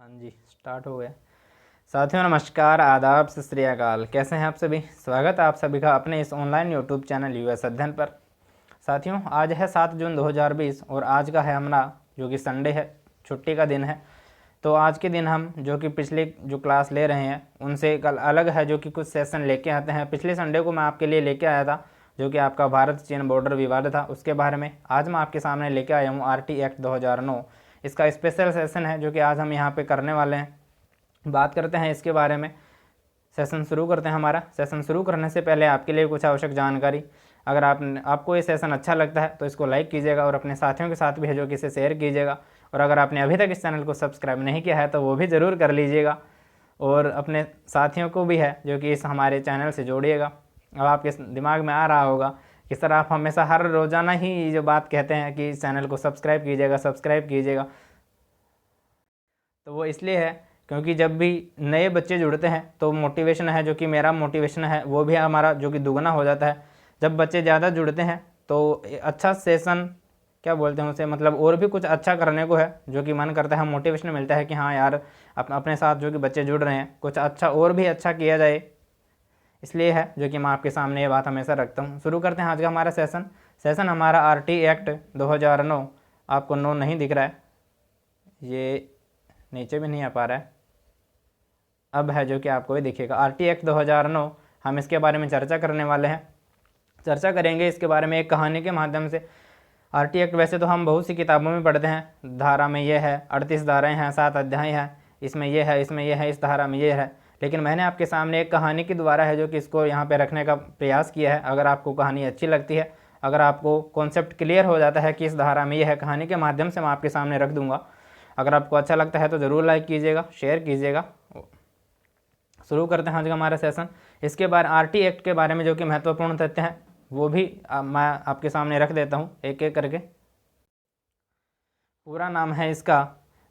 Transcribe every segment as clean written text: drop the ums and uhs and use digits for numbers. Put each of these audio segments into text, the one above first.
हाँ जी, स्टार्ट हो गया। साथियों नमस्कार, आदाब, सत श्री अकाल। कैसे हैं आप सभी? स्वागत है आप सभी का अपने इस ऑनलाइन यूट्यूब चैनल यूएस अध्ययन पर। साथियों आज है 7 जून 2020 और आज का है हमारा जो कि संडे है, छुट्टी का दिन है। तो आज के दिन हम जो कि पिछले जो क्लास ले रहे हैं उनसे कल अलग है, जो कि कुछ सेशन लेके आते हैं। पिछले संडे को मैं आपके लिए लेके आया था जो कि आपका भारत चीन बॉर्डर विवाद था, उसके बारे में आज मैं आपके सामने लेके आया हूँ आरटी एक्ट 2009। इसका स्पेशल सेशन है जो कि आज हम यहाँ पे करने वाले हैं। बात करते हैं इसके बारे में। सेशन शुरू करते हैं। हमारा सेशन शुरू करने से पहले आपके लिए कुछ आवश्यक जानकारी। अगर आपको ये सेशन अच्छा लगता है तो इसको लाइक कीजिएगा और अपने साथियों के साथ भी है जो कि इसे शेयर कीजिएगा। और अगर आपने अभी तक इस चैनल को सब्सक्राइब नहीं किया है तो वो भी ज़रूर कर लीजिएगा और अपने साथियों को भी है जो कि इस हमारे चैनल से जोड़िएगा। अब आपके दिमाग में आ रहा होगा कि सर आप हमेशा हर रोज़ाना ही जो बात कहते हैं कि इस चैनल को सब्सक्राइब कीजिएगा, सब्सक्राइब कीजिएगा। तो वो इसलिए है क्योंकि जब भी नए बच्चे जुड़ते हैं तो मोटिवेशन है जो कि मेरा मोटिवेशन है वो भी हमारा जो कि दुगना हो जाता है। जब बच्चे ज़्यादा जुड़ते हैं तो अच्छा सेशन क्या बोलते हैं उसे, मतलब और भी कुछ अच्छा करने को है जो कि मन करता है, मोटिवेशन मिलता है कि हाँ यार अपने साथ जो कि बच्चे जुड़ रहे हैं कुछ अच्छा और भी अच्छा किया जाए। इसलिए है जो कि मैं आपके सामने ये बात हमेशा रखता हूँ। शुरू करते हैं आज का हमारा सेशन हमारा आरटी एक्ट 2009। आपको 9 नहीं दिख रहा है, ये नीचे भी नहीं आ पा रहा है, अब है जो कि आपको ये दिखेगा आरटी एक्ट 2009। हम इसके बारे में चर्चा करने वाले हैं, चर्चा करेंगे इसके बारे में एक कहानी के माध्यम से। आरटी एक्ट वैसे तो हम बहुत सी किताबों में पढ़ते हैं, धारा में ये है, 38 धाराएं हैं, 7 अध्याय हैं, इसमें यह है, इसमें यह है, इस धारा में यह है। लेकिन मैंने आपके सामने एक कहानी के द्वारा है जो कि इसको यहाँ पे रखने का प्रयास किया है। अगर आपको कहानी अच्छी लगती है, अगर आपको कॉन्सेप्ट क्लियर हो जाता है कि इस धारा में यह है, कहानी के माध्यम से मैं आपके सामने रख दूँगा। अगर आपको अच्छा लगता है तो ज़रूर लाइक कीजिएगा, शेयर कीजिएगा। शुरू करते हैं आज का हमारा सेशन। इसके बाद आरटी एक्ट के बारे में जो कि महत्वपूर्ण तथ्य हैं वो भी मैं आपके सामने रख देता हूँ एक एक करके। पूरा नाम है इसका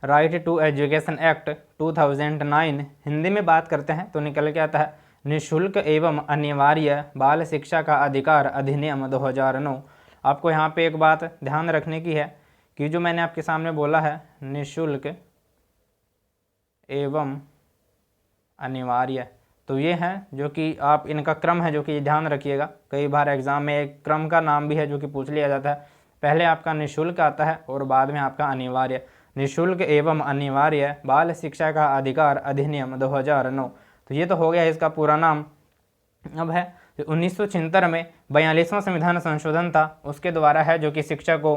right to education act 2009। Hindi में बात करते हैं तो निकल के आता है निःशुल्क एवं अनिवार्य बाल शिक्षा का अधिकार अधिनियम 2009। आपको यहाँ पे एक बात ध्यान रखने की है कि जो मैंने आपके सामने बोला है निःशुल्क एवं अनिवार्य, तो ये हैं जो कि आप इनका क्रम है जो कि ध्यान रखिएगा। कई बार एग्जाम में एक क्रम का नाम भी है जो कि पूछ लिया जाता है। पहले आपका निःशुल्क आता है और बाद में आपका अनिवार्य। निःशुल्क एवं अनिवार्य बाल शिक्षा का अधिकार अधिनियम 2009। तो ये तो हो गया इसका पूरा नाम। अब है 1976 में 42वां संविधान संशोधन था, उसके द्वारा है जो कि शिक्षा को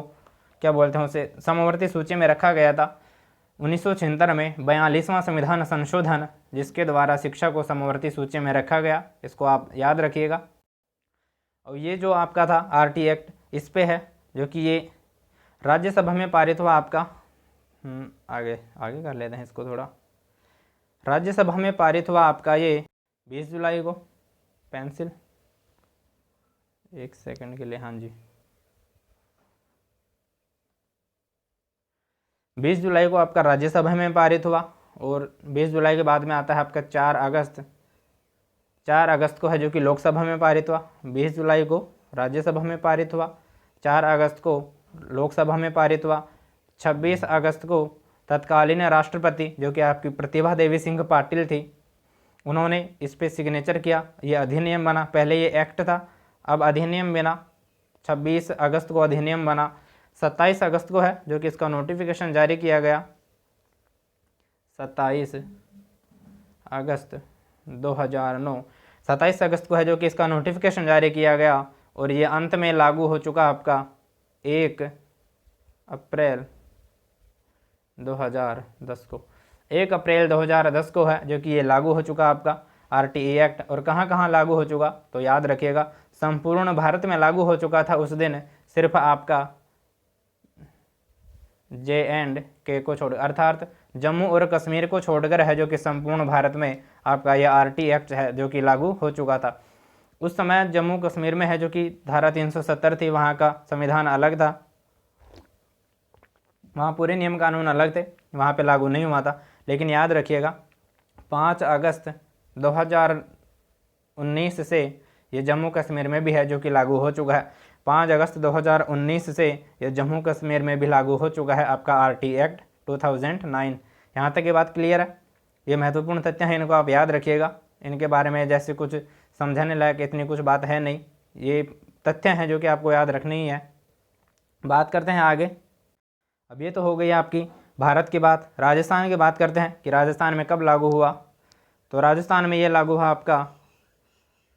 क्या बोलते हैं उसे समवर्ती सूची में रखा गया था। 1976 में 42वां संविधान संशोधन जिसके द्वारा शिक्षा को समवर्ती सूची में रखा गया, इसको आप याद रखिएगा। और ये जो आपका था आरटी एक्ट इस पे है जो कि ये राज्यसभा में पारित हुआ आपका। आगे आगे कर लेते हैं इसको थोड़ा। राज्यसभा में पारित हुआ आपका ये 20 जुलाई को। पेंसिल एक सेकंड के लिए, हाँ जी 20 जुलाई को आपका राज्यसभा में पारित हुआ। और 20 जुलाई के बाद में आता है आपका 4 अगस्त। 4 अगस्त को है जो कि लोकसभा में पारित हुआ। 20 जुलाई को राज्यसभा में पारित हुआ, 4 अगस्त को लोकसभा में पारित हुआ। 26 अगस्त को तत्कालीन राष्ट्रपति जो कि आपकी प्रतिभा देवी सिंह पाटिल थी, उन्होंने इस पर सिग्नेचर किया, ये अधिनियम बना। पहले ये एक्ट था, अब अधिनियम बना। 26 अगस्त को अधिनियम बना। 27 अगस्त को है जो कि इसका नोटिफिकेशन जारी किया गया। 27 अगस्त 2009, 27 अगस्त को है जो कि इसका नोटिफिकेशन जारी किया गया। और ये अंत में लागू हो चुका आपका 1 अप्रैल 2010 को। 1 अप्रैल 2010 को है जो कि ये लागू हो चुका आपका आरटीई एक्ट। और कहाँ कहाँ लागू हो चुका तो याद रखिएगा, संपूर्ण भारत में लागू हो चुका था उस दिन। सिर्फ आपका J&K को छोड़ अर्थात जम्मू और कश्मीर को छोड़कर है जो कि संपूर्ण भारत में आपका यह आरटी एक्ट है जो कि लागू हो चुका था। उस समय जम्मू कश्मीर में है जो कि धारा 370 थी, वहाँ का संविधान अलग था, वहाँ पूरे नियम कानून अलग थे, वहाँ पे लागू नहीं हुआ था। लेकिन याद रखिएगा 5 अगस्त 2019 से ये जम्मू कश्मीर में भी है जो कि लागू हो चुका है। 5 अगस्त 2019 से ये जम्मू कश्मीर में भी लागू हो चुका है आपका आरटी एक्ट 2009। यहाँ तक ये बात क्लियर है। ये महत्वपूर्ण तथ्य हैं, इनको आप याद रखिएगा। इनके बारे में जैसे कुछ समझाने लायक इतनी कुछ बात है नहीं, ये तथ्य हैं जो कि आपको याद रखनी ही है। बात करते हैं आगे। अब ये तो हो गई आपकी भारत की बात। राजस्थान की बात करते हैं कि राजस्थान में कब लागू हुआ। तो राजस्थान में ये लागू हुआ आपका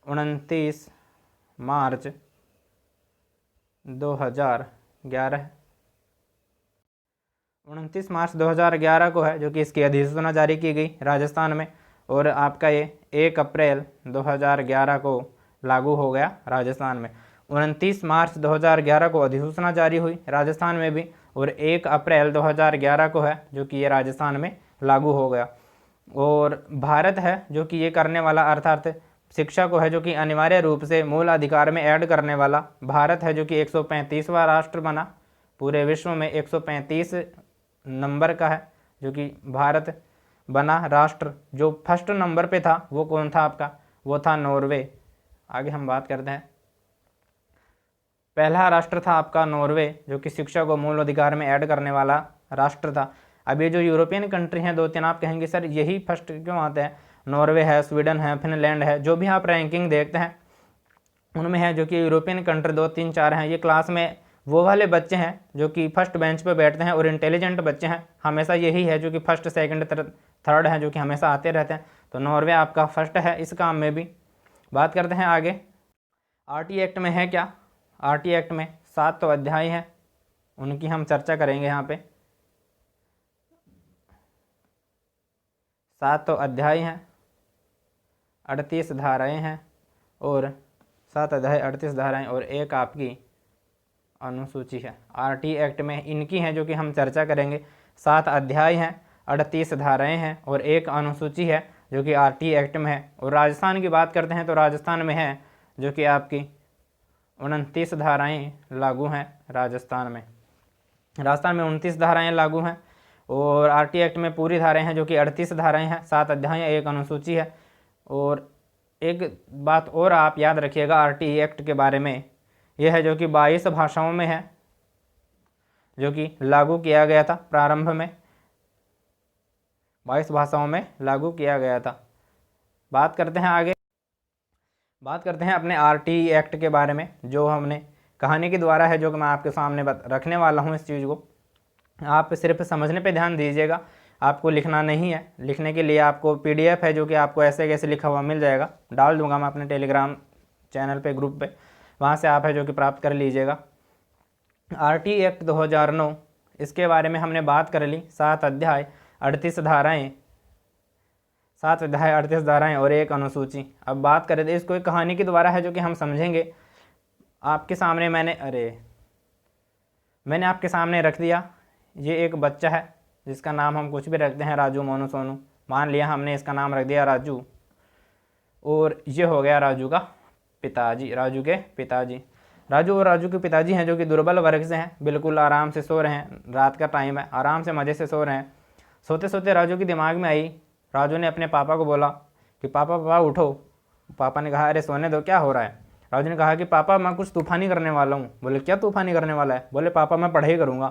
29 मार्च 2011। 29 मार्च 2011 को है जो कि इसकी अधिसूचना जारी की गई राजस्थान में, और आपका ये 1 अप्रैल 2011 को लागू हो गया राजस्थान में। 29 मार्च 2011 को अधिसूचना जारी हुई राजस्थान में भी, और 1 अप्रैल 2011 को है जो कि ये राजस्थान में लागू हो गया। और भारत है जो कि ये करने वाला, अर्थात शिक्षा को है जो कि अनिवार्य रूप से मूल अधिकार में ऐड करने वाला भारत है जो कि 135वां राष्ट्र बना। पूरे विश्व में 135 नंबर का है जो कि भारत बना राष्ट्र। जो फर्स्ट नंबर पे था वो कौन था आपका, वो था नॉर्वे। आगे हम बात करते हैं। पहला राष्ट्र था आपका नॉर्वे जो कि शिक्षा को मूल अधिकार में ऐड करने वाला राष्ट्र था। अब ये जो यूरोपियन कंट्री हैं 2-3, आप कहेंगे सर यही फर्स्ट क्यों आते हैं, नॉर्वे है, स्वीडन है, फिनलैंड है, जो भी आप रैंकिंग देखते हैं उनमें है जो कि यूरोपियन कंट्री 2-3-4 हैं। ये क्लास में वो वाले बच्चे हैं जो कि फर्स्ट बेंच पे बैठते हैं और इंटेलिजेंट बच्चे हैं, हमेशा यही है जो कि फर्स्ट सेकंड थर्ड हैं जो कि हमेशा आते रहते हैं। तो नॉर्वे आपका फर्स्ट है इस काम में भी। बात करते हैं आगे। आरटी एक्ट में है क्या। आरटी एक्ट में 7 तो अध्याय हैं, उनकी हम चर्चा करेंगे यहाँ पे। 7 तो अध्याय हैं, 38 धाराएँ हैं, और 7 अध्याय 38 धाराएँ और एक आपकी अनुसूची है। आरटी एक्ट में इनकी हैं जो कि हम चर्चा करेंगे। 7 अध्याय हैं, 38 धाराएँ हैं और एक अनुसूची है जो कि आरटी एक्ट में है। और राजस्थान की बात करते हैं तो राजस्थान में है जो कि आपकी 29 धाराएँ लागू हैं राजस्थान में। राजस्थान में 29 धाराएँ लागू हैं, और आरटी एक्ट में पूरी धाराएँ हैं जो कि 38 धाराएँ हैं, 7 अध्याय, एक अनुसूची है। और एक बात और आप याद रखिएगा आरटी एक्ट के बारे में, यह है जो कि 22 भाषाओं में है जो कि लागू किया गया था। प्रारंभ में 22 भाषाओं में लागू किया गया था। बात करते हैं आगे। बात करते हैं अपने आरटी एक्ट के बारे में, जो हमने कहानी के द्वारा है जो कि मैं आपके सामने रखने वाला हूँ। इस चीज़ को आप सिर्फ समझने पे ध्यान दीजिएगा, आपको लिखना नहीं है। लिखने के लिए आपको पीडीएफ है जो कि आपको ऐसे कैसे लिखा हुआ मिल जाएगा, डाल दूंगा मैं अपने टेलीग्राम चैनल पे, ग्रुप पे, वहाँ से आप है जो कि प्राप्त कर लीजिएगा। आरटी एक्ट 2009, इसके बारे में हमने बात कर ली। 7 अध्याय 38 धाराएँ, 7 अध्याय 38 धाराएँ और एक अनुसूची। अब बात करें तो इसको एक कहानी के द्वारा है जो कि हम समझेंगे। आपके सामने मैंने आपके सामने रख दिया। ये एक बच्चा है जिसका नाम हम कुछ भी रखते हैं, राजू, मोनू, सोनू। मान लिया हमने इसका नाम रख दिया राजू, और ये हो गया राजू का पिताजी, राजू के पिताजी। राजू और राजू के पिताजी हैं जो कि दुर्बल वर्ग से हैं, बिल्कुल आराम से सो रहे हैं, रात का टाइम है, आराम से मज़े से सो रहे हैं। सोते सोते राजू के दिमाग में आई, राजू ने अपने पापा को बोला कि पापा पापा उठो। पापा ने कहा अरे सोने दो, क्या हो रहा है। राजू ने कहा कि पापा मैं कुछ तूफानी करने वाला हूँ। बोले क्या तूफानी करने वाला है। बोले पापा मैं पढ़ाई करूँगा।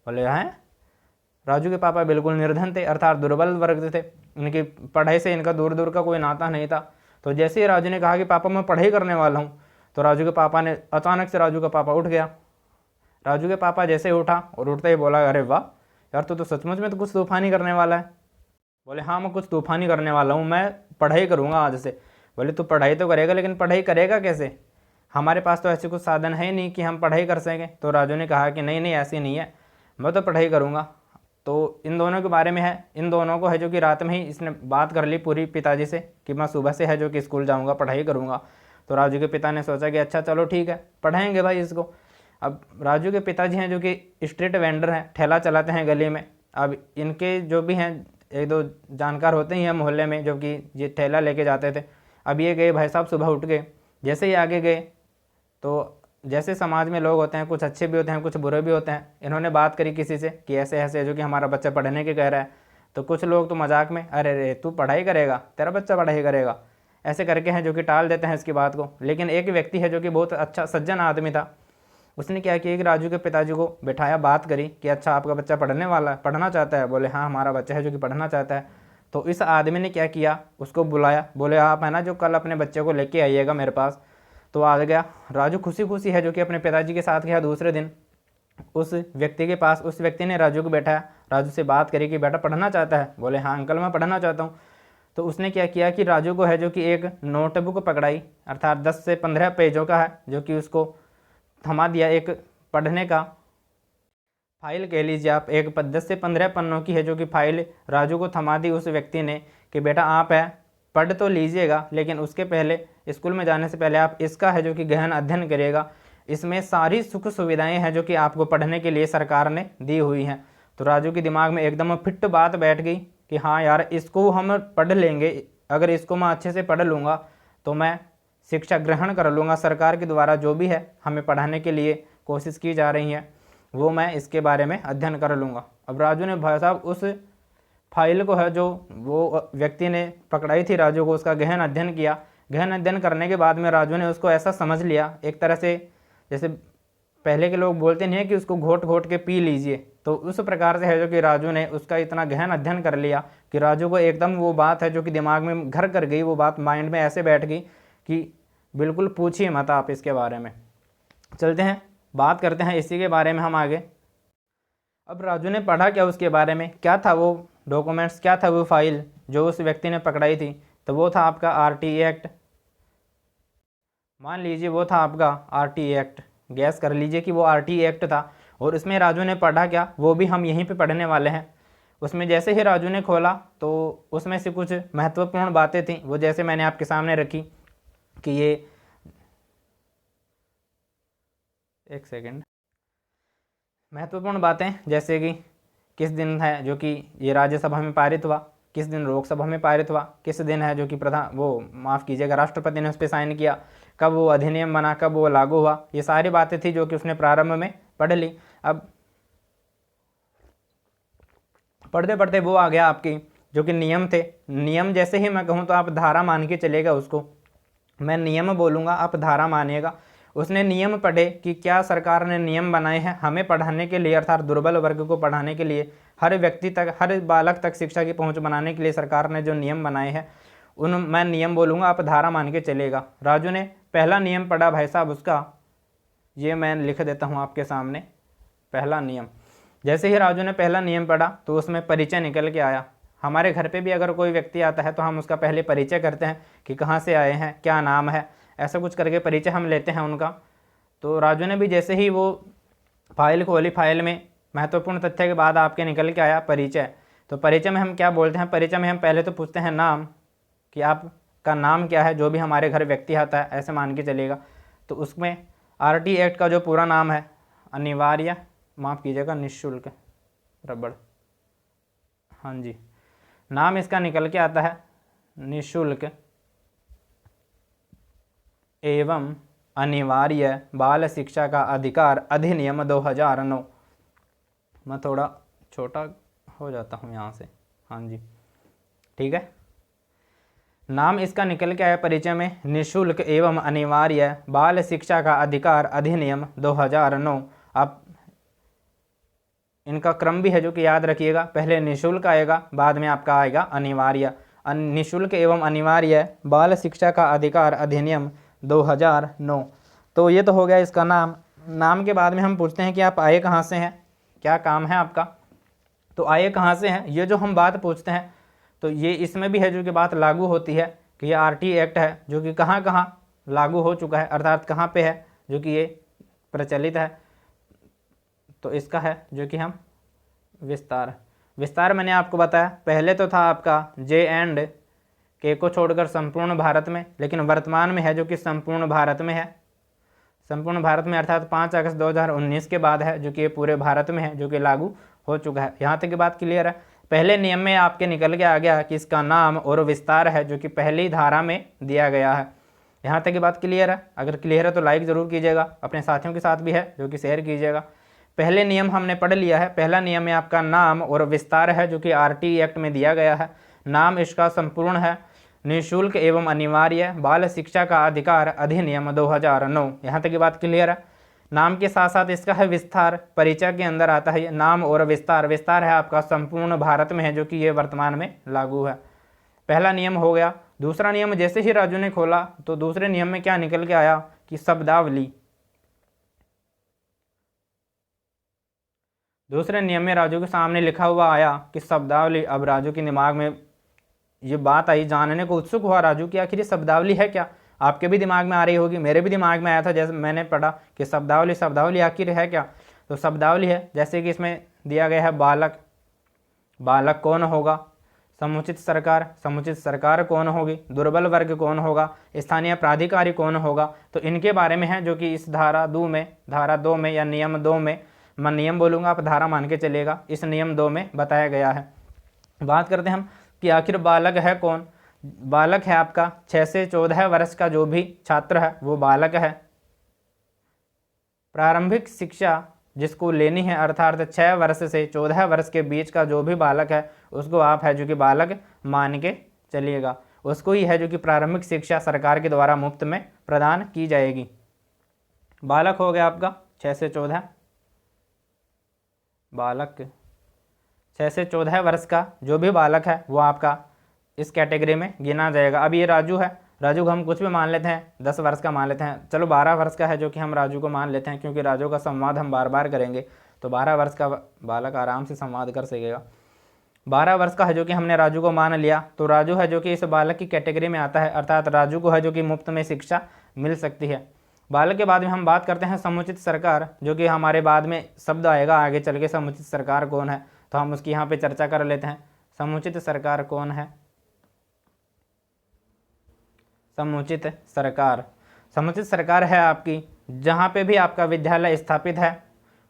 बोले हैं। राजू के पापा बिल्कुल निर्धन थे, अर्थात दुर्बल वर्ग थे, इनकी पढ़ाई से इनका दूर दूर का कोई नाता नहीं था। तो जैसे ही राजू ने कहा कि पापा मैं पढ़ाई करने वाला हूँ, तो राजू के पापा ने अचानक से, राजू का पापा उठ गया। राजू के पापा जैसे ही उठा और उठते ही बोला अरे वाह यार, तो सचमुच में तो कुछ तूफानी करने वाला है। बोले हाँ मैं कुछ तूफानी करने वाला हूँ, मैं पढ़ाई करूँगा आज से। बोले तू पढ़ाई तो करेगा, लेकिन पढ़ाई करेगा कैसे, हमारे पास तो ऐसे कुछ साधन है नहीं कि हम पढ़ाई कर सकें। तो राजू ने कहा कि नहीं नहीं ऐसी नहीं है, मैं तो पढ़ाई करूँगा। तो इन दोनों के बारे में है, इन दोनों को है जो कि रात में ही इसने बात कर ली पूरी पिताजी से कि मैं सुबह से है जो कि स्कूल जाऊँगा, पढ़ाई करूँगा। तो राजू के पिता ने सोचा कि अच्छा चलो ठीक है, पढ़ाएंगे भाई इसको। अब राजू के पिताजी हैं जो कि स्ट्रीट वेंडर हैं, ठेला चलाते हैं गली में। अब इनके जो भी हैं 1-2 जानकार होते ही हैं मोहल्ले में जो कि ये ठेला लेके जाते थे। अब ये गए भाई साहब, सुबह उठ गए, जैसे ही आगे गए तो जैसे समाज में लोग होते हैं, कुछ अच्छे भी होते हैं कुछ बुरे भी होते हैं। इन्होंने बात करी किसी से कि ऐसे ऐसे जो कि हमारा बच्चा पढ़ने के कह रहा है। तो कुछ लोग तो मजाक में अरे रे तू पढ़ाई करेगा, तेरा बच्चा पढ़ाई करेगा, ऐसे करके हैं जो कि टाल देते हैं इसकी बात को। लेकिन एक व्यक्ति है जो कि बहुत अच्छा सज्जन आदमी था, उसने क्या किया कि राजू के पिताजी को बिठाया, बात करी कि अच्छा आपका बच्चा पढ़ना चाहता है। बोले हाँ हमारा बच्चा है जो कि पढ़ना चाहता है। तो इस आदमी ने क्या किया, उसको बुलाया, बोले आप है ना जो कल अपने बच्चे को लेके आइएगा मेरे पास। तो आ गया राजू, खुशी खुशी है जो कि अपने पिताजी के साथ गया। दूसरे दिन उस व्यक्ति के पास, उस व्यक्ति ने राजू को बैठाया, राजू से बात करी कि बेटा पढ़ना चाहता है। बोले हाँ अंकल मैं पढ़ना चाहता हूँ। तो उसने क्या किया कि राजू को है जो कि एक नोटबुक पकड़ाई, अर्थात 10 से 15 पेजों का है, जो कि उसको थमा दिया, एक पढ़ने का फाइल कह लीजिए आप, एक 10 से 15 पन्नों की है जो कि फाइल राजू को थमा दी उस व्यक्ति ने कि बेटा आप है पढ़ तो लीजिएगा, लेकिन उसके पहले स्कूल में जाने से पहले आप इसका है जो कि गहन अध्ययन करिएगा। इसमें सारी सुख सुविधाएं हैं जो कि आपको पढ़ने के लिए सरकार ने दी हुई हैं। तो राजू के दिमाग में एकदम फिट बात बैठ गई कि हाँ यार इसको हम पढ़ लेंगे, अगर इसको मैं अच्छे से पढ़ लूँगा तो मैं शिक्षा ग्रहण कर लूँगा। सरकार के द्वारा जो भी है हमें पढ़ाने के लिए कोशिश की जा रही है वो मैं इसके बारे में अध्ययन कर लूँगा। अब राजू ने भाई साहब उस फाइल को है जो वो व्यक्ति ने पकड़ाई थी राजू को, उसका गहन अध्ययन किया। गहन अध्ययन करने के बाद में राजू ने उसको ऐसा समझ लिया, एक तरह से जैसे पहले के लोग बोलते नहीं है कि उसको घोट घोट के पी लीजिए, तो उस प्रकार से है जो कि राजू ने उसका इतना गहन अध्ययन कर लिया कि राजू को एकदम वो बात है जो कि दिमाग में घर कर गई, वो बात माइंड में ऐसे बैठ गई कि बिल्कुल पूछिए मत आप इसके बारे में। चलते हैं बात करते हैं इसी के बारे में हम आगे। अब राजू ने पढ़ा क्या उसके बारे में, क्या था वो डॉक्यूमेंट्स, क्या था वो फाइल जो उस व्यक्ति ने पकड़ाई थी। तो वो था आपका आरटीए एक्ट, मान लीजिए वो था आपका आरटीए एक्ट, गैस कर लीजिए कि वो आरटीए एक्ट था। और इसमें राजू ने पढ़ा क्या वो भी हम यहीं पे पढ़ने वाले हैं। उसमें जैसे ही राजू ने खोला तो उसमें से कुछ महत्वपूर्ण बातें थी, वो जैसे मैंने आपके सामने रखी कि ये एक सेकेंड, महत्वपूर्ण बातें जैसे कि किस दिन है जो कि ये राज्यसभा में पारित हुआ, किस दिन लोकसभा में पारित हुआ, किस दिन है जो कि माफ़ कीजिएगा राष्ट्रपति ने उस पर साइन किया, कब वो अधिनियम बना, कब वो लागू हुआ। ये सारी बातें थी जो कि उसने प्रारंभ में पढ़ ली। अब पढ़ते पढ़ते वो आ गया आपकी जो कि नियम थे। नियम जैसे ही मैं कहूँ तो आप धारा मान के चलेगा, उसको मैं नियम बोलूँगा आप धारा मानिएगा। उसने नियम पढ़े कि क्या सरकार ने नियम बनाए हैं हमें पढ़ाने के लिए, अर्थात दुर्बल वर्ग को पढ़ाने के लिए, हर व्यक्ति तक, हर बालक तक शिक्षा की पहुंच बनाने के लिए सरकार ने जो नियम बनाए हैं उन मैं नियम बोलूँगा आप धारा मान के चलेगा। राजू ने पहला नियम पढ़ा भाई साहब उसका, ये मैं लिख देता हूँ आपके सामने। पहला नियम, जैसे ही राजू ने पहला नियम पढ़ा तो उसमें परिचय निकल के आया। हमारे घर पे भी अगर कोई व्यक्ति आता है तो हम उसका पहले परिचय करते हैं कि कहाँ से आए हैं, क्या नाम है, ऐसा कुछ करके परिचय हम लेते हैं उनका। तो राजू ने भी जैसे ही वो फाइल खोली, फाइल में महत्वपूर्ण तथ्य के बाद आपके निकल के आया परिचय। तो परिचय में हम क्या बोलते हैं, परिचय में हम पहले तो पूछते हैं नाम, कि आपका नाम क्या है, जो भी हमारे घर व्यक्ति आता है ऐसे मान के चलेगा। तो उसमें आरटी एक्ट का जो पूरा नाम है, अनिवार्य, माफ़ कीजिएगा निःशुल्क, रबड़, हाँ जी, नाम इसका निकल के आता है निःशुल्क एवं अनिवार्य बाल शिक्षा का अधिकार अधिनियम 2009। मैं थोड़ा छोटा हो जाता हूँ यहाँ से, हाँ जी ठीक है। नाम इसका निकल के आया परिचय में, निःशुल्क एवं अनिवार्य बाल शिक्षा का अधिकार अधिनियम 2009। आप इनका क्रम भी है जो कि याद रखिएगा, पहले निःशुल्क आएगा, बाद में आपका आएगा अनिवार्य। निःशुल्क एवं अनिवार्य बाल शिक्षा का अधिकार अधिनियम 2009। तो ये तो हो गया इसका नाम। नाम के बाद में हम पूछते हैं कि आप आए कहाँ से हैं, क्या काम है आपका। तो आए कहाँ से हैं, ये जो हम बात पूछते हैं तो ये इसमें भी है जो कि बात लागू होती है कि ये आरटी एक्ट है जो कि कहाँ कहाँ लागू हो चुका है, अर्थात कहाँ पे है जो कि ये प्रचलित है। तो इसका है जो कि हम विस्तार मैंने आपको बताया। पहले तो था आपका J&K को छोड़कर संपूर्ण भारत में, लेकिन वर्तमान में है जो कि संपूर्ण भारत में है। संपूर्ण भारत में अर्थात 5 अगस्त 2019 के बाद है जो कि ये पूरे भारत में है, जो कि लागू हो चुका है। यहाँ तक की बात क्लियर है। पहले नियम में आपके निकल के आ गया कि इसका नाम और विस्तार है जो कि पहली धारा में दिया गया है। यहाँ तक की बात क्लियर है। अगर क्लियर है तो लाइक ज़रूर कीजिएगा, अपने साथियों के साथ भी है जो कि शेयर कीजिएगा। पहले नियम हमने पढ़ लिया है। पहला नियम में आपका नाम और विस्तार है जो कि आरटी एक्ट में दिया गया है। नाम इसका संपूर्ण है, निःशुल्क एवं अनिवार्य बाल शिक्षा का अधिकार अधिनियम 2009। यहाँ तक की बात क्लियर है। नाम के साथ साथ इसका है विस्तार, परिचय के अंदर आता है ये नाम और विस्तार। विस्तार है आपका संपूर्ण भारत में है, जो कि ये वर्तमान में लागू है। पहला नियम हो गया। दूसरा नियम, जैसे ही राजू ने खोला तो दूसरे नियम में क्या निकल के आया कि शब्दावली। दूसरे नियम में राजू के सामने लिखा हुआ आया कि शब्दावली। अब राजू के दिमाग में ये बात आई, जानने को उत्सुक हुआ राजू कि आखिर ये शब्दावली है क्या। आपके भी दिमाग में आ रही होगी, मेरे भी दिमाग में आया था जैसे मैंने पढ़ा कि शब्दावली, शब्दावली आखिर है क्या। तो शब्दावली है जैसे कि इसमें दिया गया है बालक, बालक कौन होगा, समुचित सरकार, समुचित सरकार कौन होगी, दुर्बल वर्ग कौन होगा, स्थानीय प्राधिकारी कौन होगा। तो इनके बारे में है जो कि इस धारा 2 में या नियम 2 में, मैं नियम बोलूँगा आप धारा मान के चलेगा, इस नियम 2 में बताया गया है। बात करते हैं हम कि आखिर बालक है कौन। बालक है आपका 6 से 14 वर्ष का जो भी छात्र है वो बालक है। प्रारंभिक शिक्षा जिसको लेनी है, अर्थात 6 वर्ष से 14 वर्ष के बीच का जो भी बालक है उसको आप है जो कि बालक मान के चलिएगा। उसको ही है जो कि प्रारंभिक शिक्षा सरकार के द्वारा मुफ्त में प्रदान की जाएगी। बालक हो गया आपका 6 से 14, बालक 6 से 14 वर्ष का जो भी बालक है वो आपका इस कैटेगरी में गिना जाएगा। अब ये राजू है, राजू को हम कुछ भी मान लेते हैं, 10 वर्ष का मान लेते हैं, चलो 12 वर्ष का है जो कि हम राजू को मान लेते हैं, क्योंकि राजू का संवाद हम बार बार करेंगे तो 12 वर्ष का बालक आराम से संवाद कर सकेगा। 12 वर्ष का है जो कि हमने राजू को मान लिया, तो राजू है जो कि इस बालक की कैटेगरी में आता है, अर्थात राजू को है जो कि मुफ्त में शिक्षा मिल सकती है। बालक के बाद में हम बात करते हैं समुचित सरकार, जो कि हमारे बाद में शब्द आएगा आगे चल के, समुचित सरकार कौन है, तो हम उसकी यहाँ पे चर्चा कर लेते हैं। समुचित सरकार कौन है। समुचित सरकार, समुचित सरकार है आपकी जहाँ पे भी आपका विद्यालय स्थापित है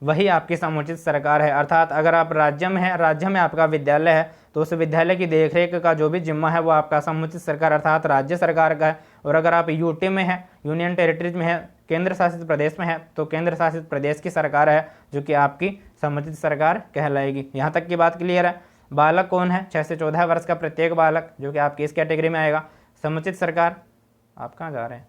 वही आपकी समुचित सरकार है। अर्थात अगर आप राज्य में है, राज्य में आपका विद्यालय है, तो उस विद्यालय की देखरेख का जो भी जिम्मा है वो आपका समुचित सरकार अर्थात राज्य सरकार का है। और अगर आप यूटी में है, यूनियन टेरिटरीज में है, केंद्र शासित प्रदेश में है, तो केंद्र शासित प्रदेश की सरकार है जो कि आपकी समुचित सरकार कहलाएगी। यहाँ तक की बात क्लियर है। बालक कौन है, 6 से 14 वर्ष का प्रत्येक बालक जो कि आपकी इस कैटेगरी में आएगा। समुचित सरकार, आप कहाँ जा रहे हैं,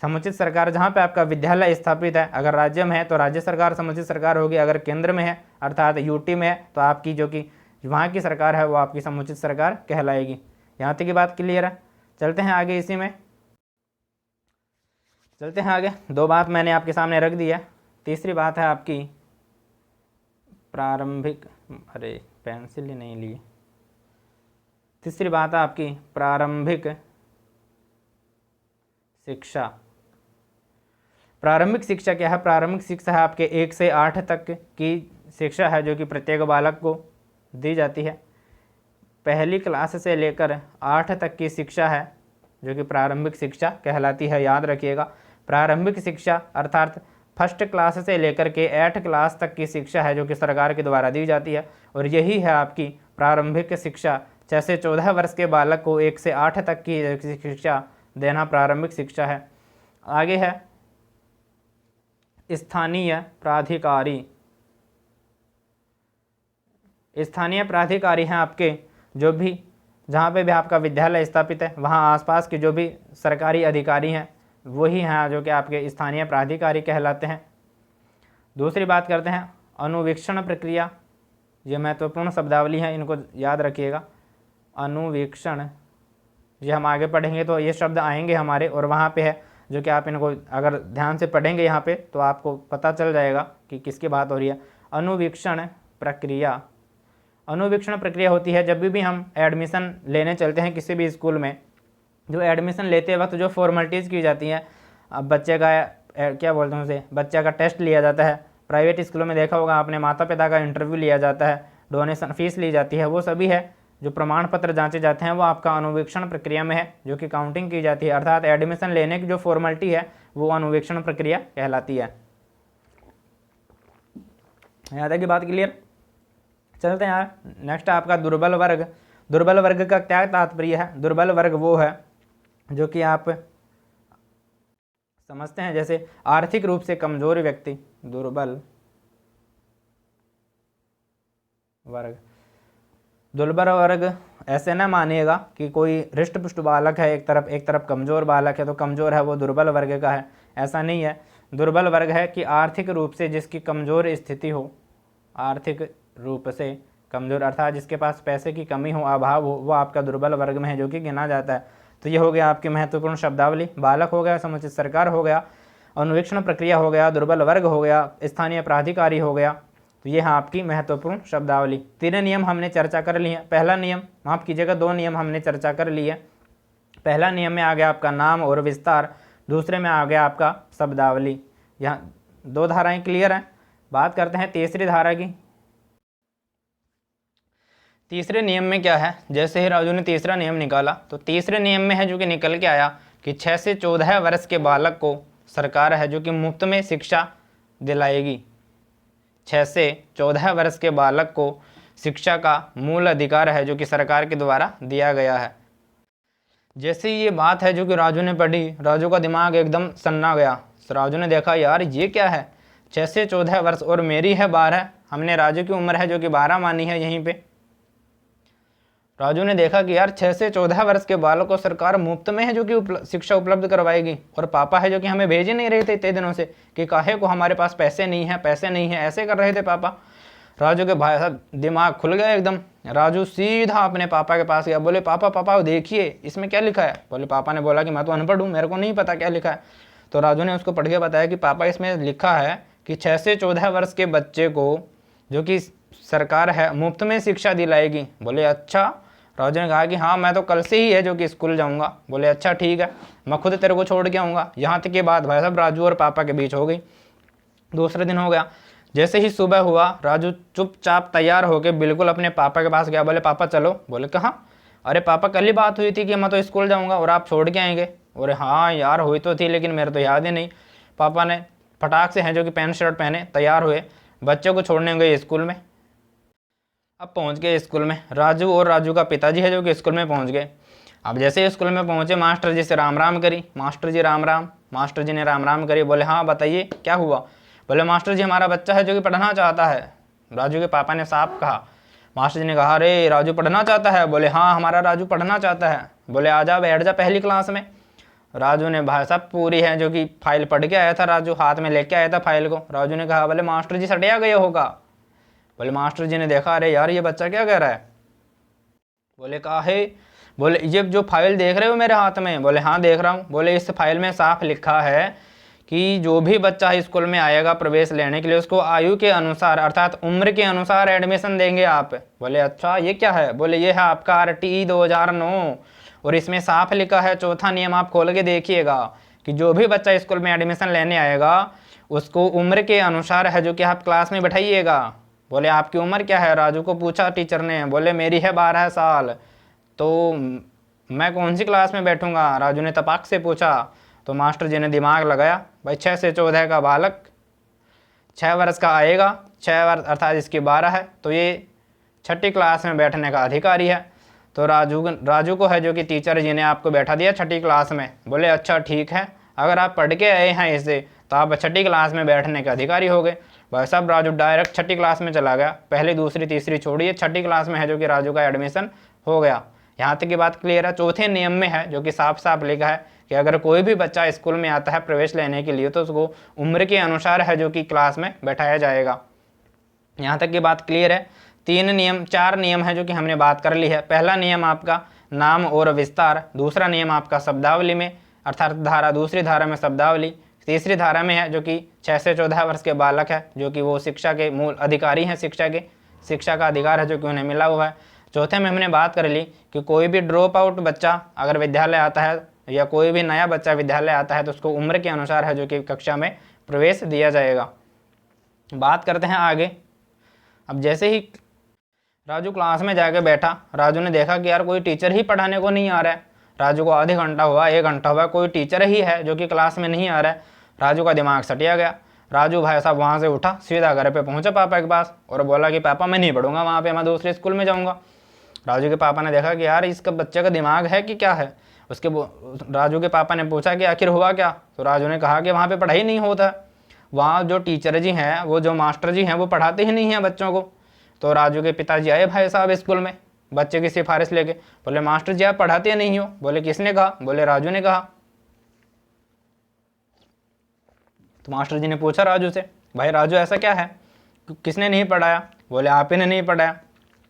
समुचित सरकार जहाँ पे आपका विद्यालय स्थापित है, अगर राज्य में है तो राज्य सरकार समुचित सरकार होगी, अगर केंद्र में है अर्थात यूटी में है तो आपकी जो कि वहाँ की सरकार है वो आपकी समुचित सरकार कहलाएगी। यहाँ तक की बात क्लियर है। चलते हैं आगे, इसी में चलते हैं आगे। 2 बात मैंने आपके सामने रख दी है, तीसरी बात है आपकी प्रारंभिक, अरे पेंसिल ही नहीं ली, तीसरी बात है आपकी प्रारंभिक शिक्षा। प्रारंभिक शिक्षा क्या है, प्रारंभिक शिक्षा है आपके 1 से 8 तक की शिक्षा है जो कि प्रत्येक बालक को दी जाती है। पहली क्लास से लेकर 8 तक की शिक्षा है जो कि प्रारंभिक शिक्षा कहलाती है। याद रखिएगा, प्रारंभिक शिक्षा अर्थात फर्स्ट क्लास से लेकर के 8 क्लास तक की शिक्षा है जो कि सरकार के द्वारा दी जाती है, और यही है आपकी प्रारंभिक शिक्षा। 6 से 14 वर्ष के बालक को 1 से 8 तक की शिक्षा देना प्रारंभिक शिक्षा है। आगे है स्थानीय प्राधिकारी। स्थानीय प्राधिकारी हैं आपके जो भी जहाँ पे भी आपका विद्यालय स्थापित है वहाँ आसपास के जो भी सरकारी अधिकारी हैं वही हैं जो कि आपके स्थानीय प्राधिकारी कहलाते हैं। दूसरी बात करते हैं अनुवीक्षण प्रक्रिया। ये महत्वपूर्ण शब्दावली है, इनको याद रखिएगा। अनुवीक्षण, ये हम आगे पढ़ेंगे तो ये शब्द आएंगे हमारे, और वहाँ पे है जो कि आप इनको अगर ध्यान से पढ़ेंगे यहाँ पे तो आपको पता चल जाएगा कि किसकी बात हो रही है। अनुवीक्षण प्रक्रिया, अनुवीक्षण प्रक्रिया होती है जब भी हम एडमिशन लेने चलते हैं किसी भी स्कूल में, जो एडमिशन लेते वक्त जो फॉर्मेलिटीज़ की जाती हैं, अब बच्चे का क्या बोलते हैं उसे, बच्चे का टेस्ट लिया जाता है। प्राइवेट स्कूलों में देखा होगा आपने, माता पिता का इंटरव्यू लिया जाता है, डोनेशन फीस ली जाती है, वो सभी है जो प्रमाण पत्र जांचे जाते हैं वो आपका अनुवीक्षण प्रक्रिया में है, जो कि काउंटिंग की जाती है। अर्थात एडमिशन लेने की जो फॉर्मेलिटी है वो अनुवीक्षण प्रक्रिया कहलाती है। यहाँ तक की बात क्लियर। चलते हैं यार, नेक्स्ट आपका दुर्बल वर्ग। दुर्बल वर्ग का क्या तात्पर्य है, दुर्बल वर्ग वो है जो कि आप समझते हैं जैसे आर्थिक रूप से कमजोर व्यक्ति, दुर्बल वर्ग। दुर्बल वर्ग ऐसे ना मानिएगा कि कोई हृष्ट पुष्ट बालक है एक तरफ कमज़ोर बालक है तो कमज़ोर है वो दुर्बल वर्ग का है, ऐसा नहीं है। दुर्बल वर्ग है कि आर्थिक रूप से जिसकी कमज़ोर स्थिति हो, आर्थिक रूप से कमज़ोर अर्थात जिसके पास पैसे की कमी हो, अभाव हो, वो आपका दुर्बल वर्ग में है, जो कि गिना जाता है। तो ये हो गया आपकी महत्वपूर्ण शब्दावली। बालक हो गया, समुचित सरकार हो गया, अनुवीक्षण प्रक्रिया हो गया, दुर्बल वर्ग हो गया, स्थानीय प्राधिकारी हो गया। तो ये है आपकी महत्वपूर्ण शब्दावली। 3 नियम हमने चर्चा कर लिए हैं। पहला नियम, माफ़ कीजिएगा 2 नियम हमने चर्चा कर लिए। पहला नियम में आ गया आपका नाम और विस्तार, दूसरे में आ गया आपका शब्दावली। यहाँ 2 धाराएं क्लियर हैं। बात करते हैं तीसरी धारा की। तीसरे नियम में क्या है, जैसे ही राजू ने तीसरा नियम निकाला तो तीसरे नियम में है जो कि निकल के आया कि 6 से 14 वर्ष के बालक को सरकार है जो कि मुफ्त में शिक्षा दिलाएगी। 6 से 14 वर्ष के बालक को शिक्षा का मूल अधिकार है जो कि सरकार के द्वारा दिया गया है। जैसे ये बात है जो कि राजू ने पढ़ी, राजू का दिमाग एकदम सन्ना गया। राजू ने देखा यार ये क्या है, 6 से 14 वर्ष और मेरी है 12, हमने राजू की उम्र है जो कि 12 मानी है यहीं पे। राजू ने देखा कि यार 6 से 14 वर्ष के बालक को सरकार मुफ्त में है जो कि शिक्षा उपलब्ध करवाएगी, और पापा है जो कि हमें भेज ही नहीं रहे थे इतने दिनों से कि काहे को हमारे पास पैसे नहीं है, पैसे नहीं है, ऐसे कर रहे थे पापा। राजू के भाई साहब दिमाग खुल गया एकदम। राजू सीधा अपने पापा के पास गया, बोले पापा पापा देखिए इसमें क्या लिखा है। बोले पापा ने बोला कि मैं तो अनपढ़ हूँ, मेरे को नहीं पता क्या लिखा है। तो राजू ने उसको पढ़ के बताया कि पापा इसमें लिखा है कि 6 से 14 वर्ष के बच्चे को जो कि सरकार है मुफ्त में शिक्षा दिलाएगी। बोले अच्छा। राजू ने कहा कि हाँ मैं तो कल से ही है जो कि स्कूल जाऊँगा। बोले अच्छा ठीक है, मैं खुद तेरे को छोड़ के आऊँगा। यहाँ तक की बात भाई साहब राजू और पापा के बीच हो गई। दूसरे दिन हो गया, जैसे ही सुबह हुआ राजू चुपचाप तैयार होकर बिल्कुल अपने पापा के पास गया। बोले पापा चलो। बोले कहाँ? अरे पापा कल ही बात हुई थी कि मैं तो स्कूल जाऊँगा और आप छोड़ के आएंगे। बोले हाँ यार हुई तो थी लेकिन मेरे तो याद ही नहीं। पापा ने फटाक से हैं जो कि पैंट शर्ट पहने तैयार हुए, बच्चों को छोड़ने गए स्कूल में। अब पहुंच गए स्कूल में, राजू और राजू का पिताजी है जो कि स्कूल में पहुंच गए। अब जैसे स्कूल में पहुंचे मास्टर जी से राम राम करी। मास्टर जी राम राम। मास्टर जी ने राम राम करी। बोले हाँ बताइए क्या हुआ। बोले मास्टर जी हमारा बच्चा है जो कि पढ़ना चाहता है। राजू के पापा ने साफ कहा। मास्टर जी ने कहा अरे राजू पढ़ना चाहता है। बोले हाँ हमारा राजू पढ़ना चाहता है। बोले आ जा बैठ जा पहली क्लास में। राजू ने भाई साहब पूरी है जो कि फाइल पढ़ के आया था, राजू हाथ में लेके आया था फाइल को। राजू ने कहा बोले मास्टर जी सटिया गया होगा। बोले मास्टर जी ने देखा अरे यार ये बच्चा क्या कह रहा है। बोले कहा है। बोले ये जो फाइल देख रहे हो मेरे हाथ में। बोले हाँ देख रहा हूँ। बोले इस फाइल में साफ लिखा है कि जो भी बच्चा स्कूल में आएगा प्रवेश लेने के लिए उसको आयु के अनुसार अर्थात उम्र के अनुसार एडमिशन देंगे आप। बोले अच्छा ये क्या है। बोले ये है आपका RTE 2009 और इसमें साफ लिखा है, चौथा नियम आप खोल के देखिएगा कि जो भी बच्चा स्कूल में एडमिशन लेने आएगा उसको उम्र के अनुसार है जो कि आप क्लास में बैठाइएगा। बोले आपकी उम्र क्या है। राजू को पूछा टीचर ने। बोले मेरी है 12 साल। तो मैं कौन सी क्लास में बैठूंगा। राजू ने तपाक से पूछा। तो मास्टर जी ने दिमाग लगाया, भाई 6 से 14 का बालक 6 वर्ष का आएगा, 6 वर्ष अर्थात इसकी 12 है तो ये 6ठी क्लास में बैठने का अधिकारी है। तो राजू को है जो कि टीचर जी ने आपको बैठा दिया 6ठी क्लास में। बोले अच्छा ठीक है, अगर आप पढ़ के आए हैं इसे तो आप 6ठी क्लास में बैठने के अधिकारी हो गए। भाई साहब राजू डायरेक्ट 6ठी क्लास में चला गया। पहली दूसरी तीसरी छोड़िए, 6ठी क्लास में है जो कि राजू का एडमिशन हो गया। यहाँ तक की बात क्लियर है। चौथे नियम में है जो कि साफ साफ लिखा है कि अगर कोई भी बच्चा स्कूल में आता है प्रवेश लेने के लिए तो उसको उम्र के अनुसार है जो कि क्लास में बैठाया जाएगा। यहाँ तक की बात क्लियर है। 4 नियम है जो कि हमने बात कर ली है। पहला नियम आपका नाम और विस्तार, दूसरा नियम आपका शब्दावली में अर्थात दूसरी धारा में शब्दावली, तीसरी धारा में है जो कि 6 से 14 वर्ष के बालक है जो कि वो शिक्षा के मूल अधिकारी हैं, शिक्षा का अधिकार है जो कि उन्हें मिला हुआ है। चौथे में हमने बात कर ली कि कोई भी ड्रॉप आउट बच्चा अगर विद्यालय आता है या कोई भी नया बच्चा विद्यालय आता है तो उसको उम्र के अनुसार है जो कि कक्षा में प्रवेश दिया जाएगा। बात करते हैं आगे। अब जैसे ही राजू क्लास में जाके बैठा, राजू ने देखा कि यार कोई टीचर ही पढ़ाने को नहीं आ रहा है। राजू को आधे घंटा हुआ, 1 घंटा हुआ, कोई टीचर ही है जो कि क्लास में नहीं आ रहा है। राजू का दिमाग सटिया गया। राजू भाई साहब वहाँ से उठा, सीधा घर पे पहुँचा पापा के पास और बोला कि पापा मैं नहीं पढ़ूंगा वहाँ पे, मैं दूसरे स्कूल में जाऊँगा। राजू के पापा ने देखा कि यार इसका बच्चे का दिमाग है कि क्या है। राजू के पापा ने पूछा कि आखिर हुआ क्या। तो राजू ने कहा कि वहाँ पे पढ़ाई नहीं होता, वहाँ जो टीचर जी हैं वो जो मास्टर जी हैं वो पढ़ाते ही नहीं हैं बच्चों को। तो राजू के पिताजी आए भाई साहब स्कूल में बच्चे की सिफारिश लेके। बोले मास्टर जी आप पढ़ाते नहीं हो। बोले किसने कहा। बोले राजू ने कहा। तो मास्टर जी ने पूछा राजू से, भाई राजू ऐसा क्या है, किसने नहीं पढ़ाया? बोले आप ही ने नहीं पढ़ाया।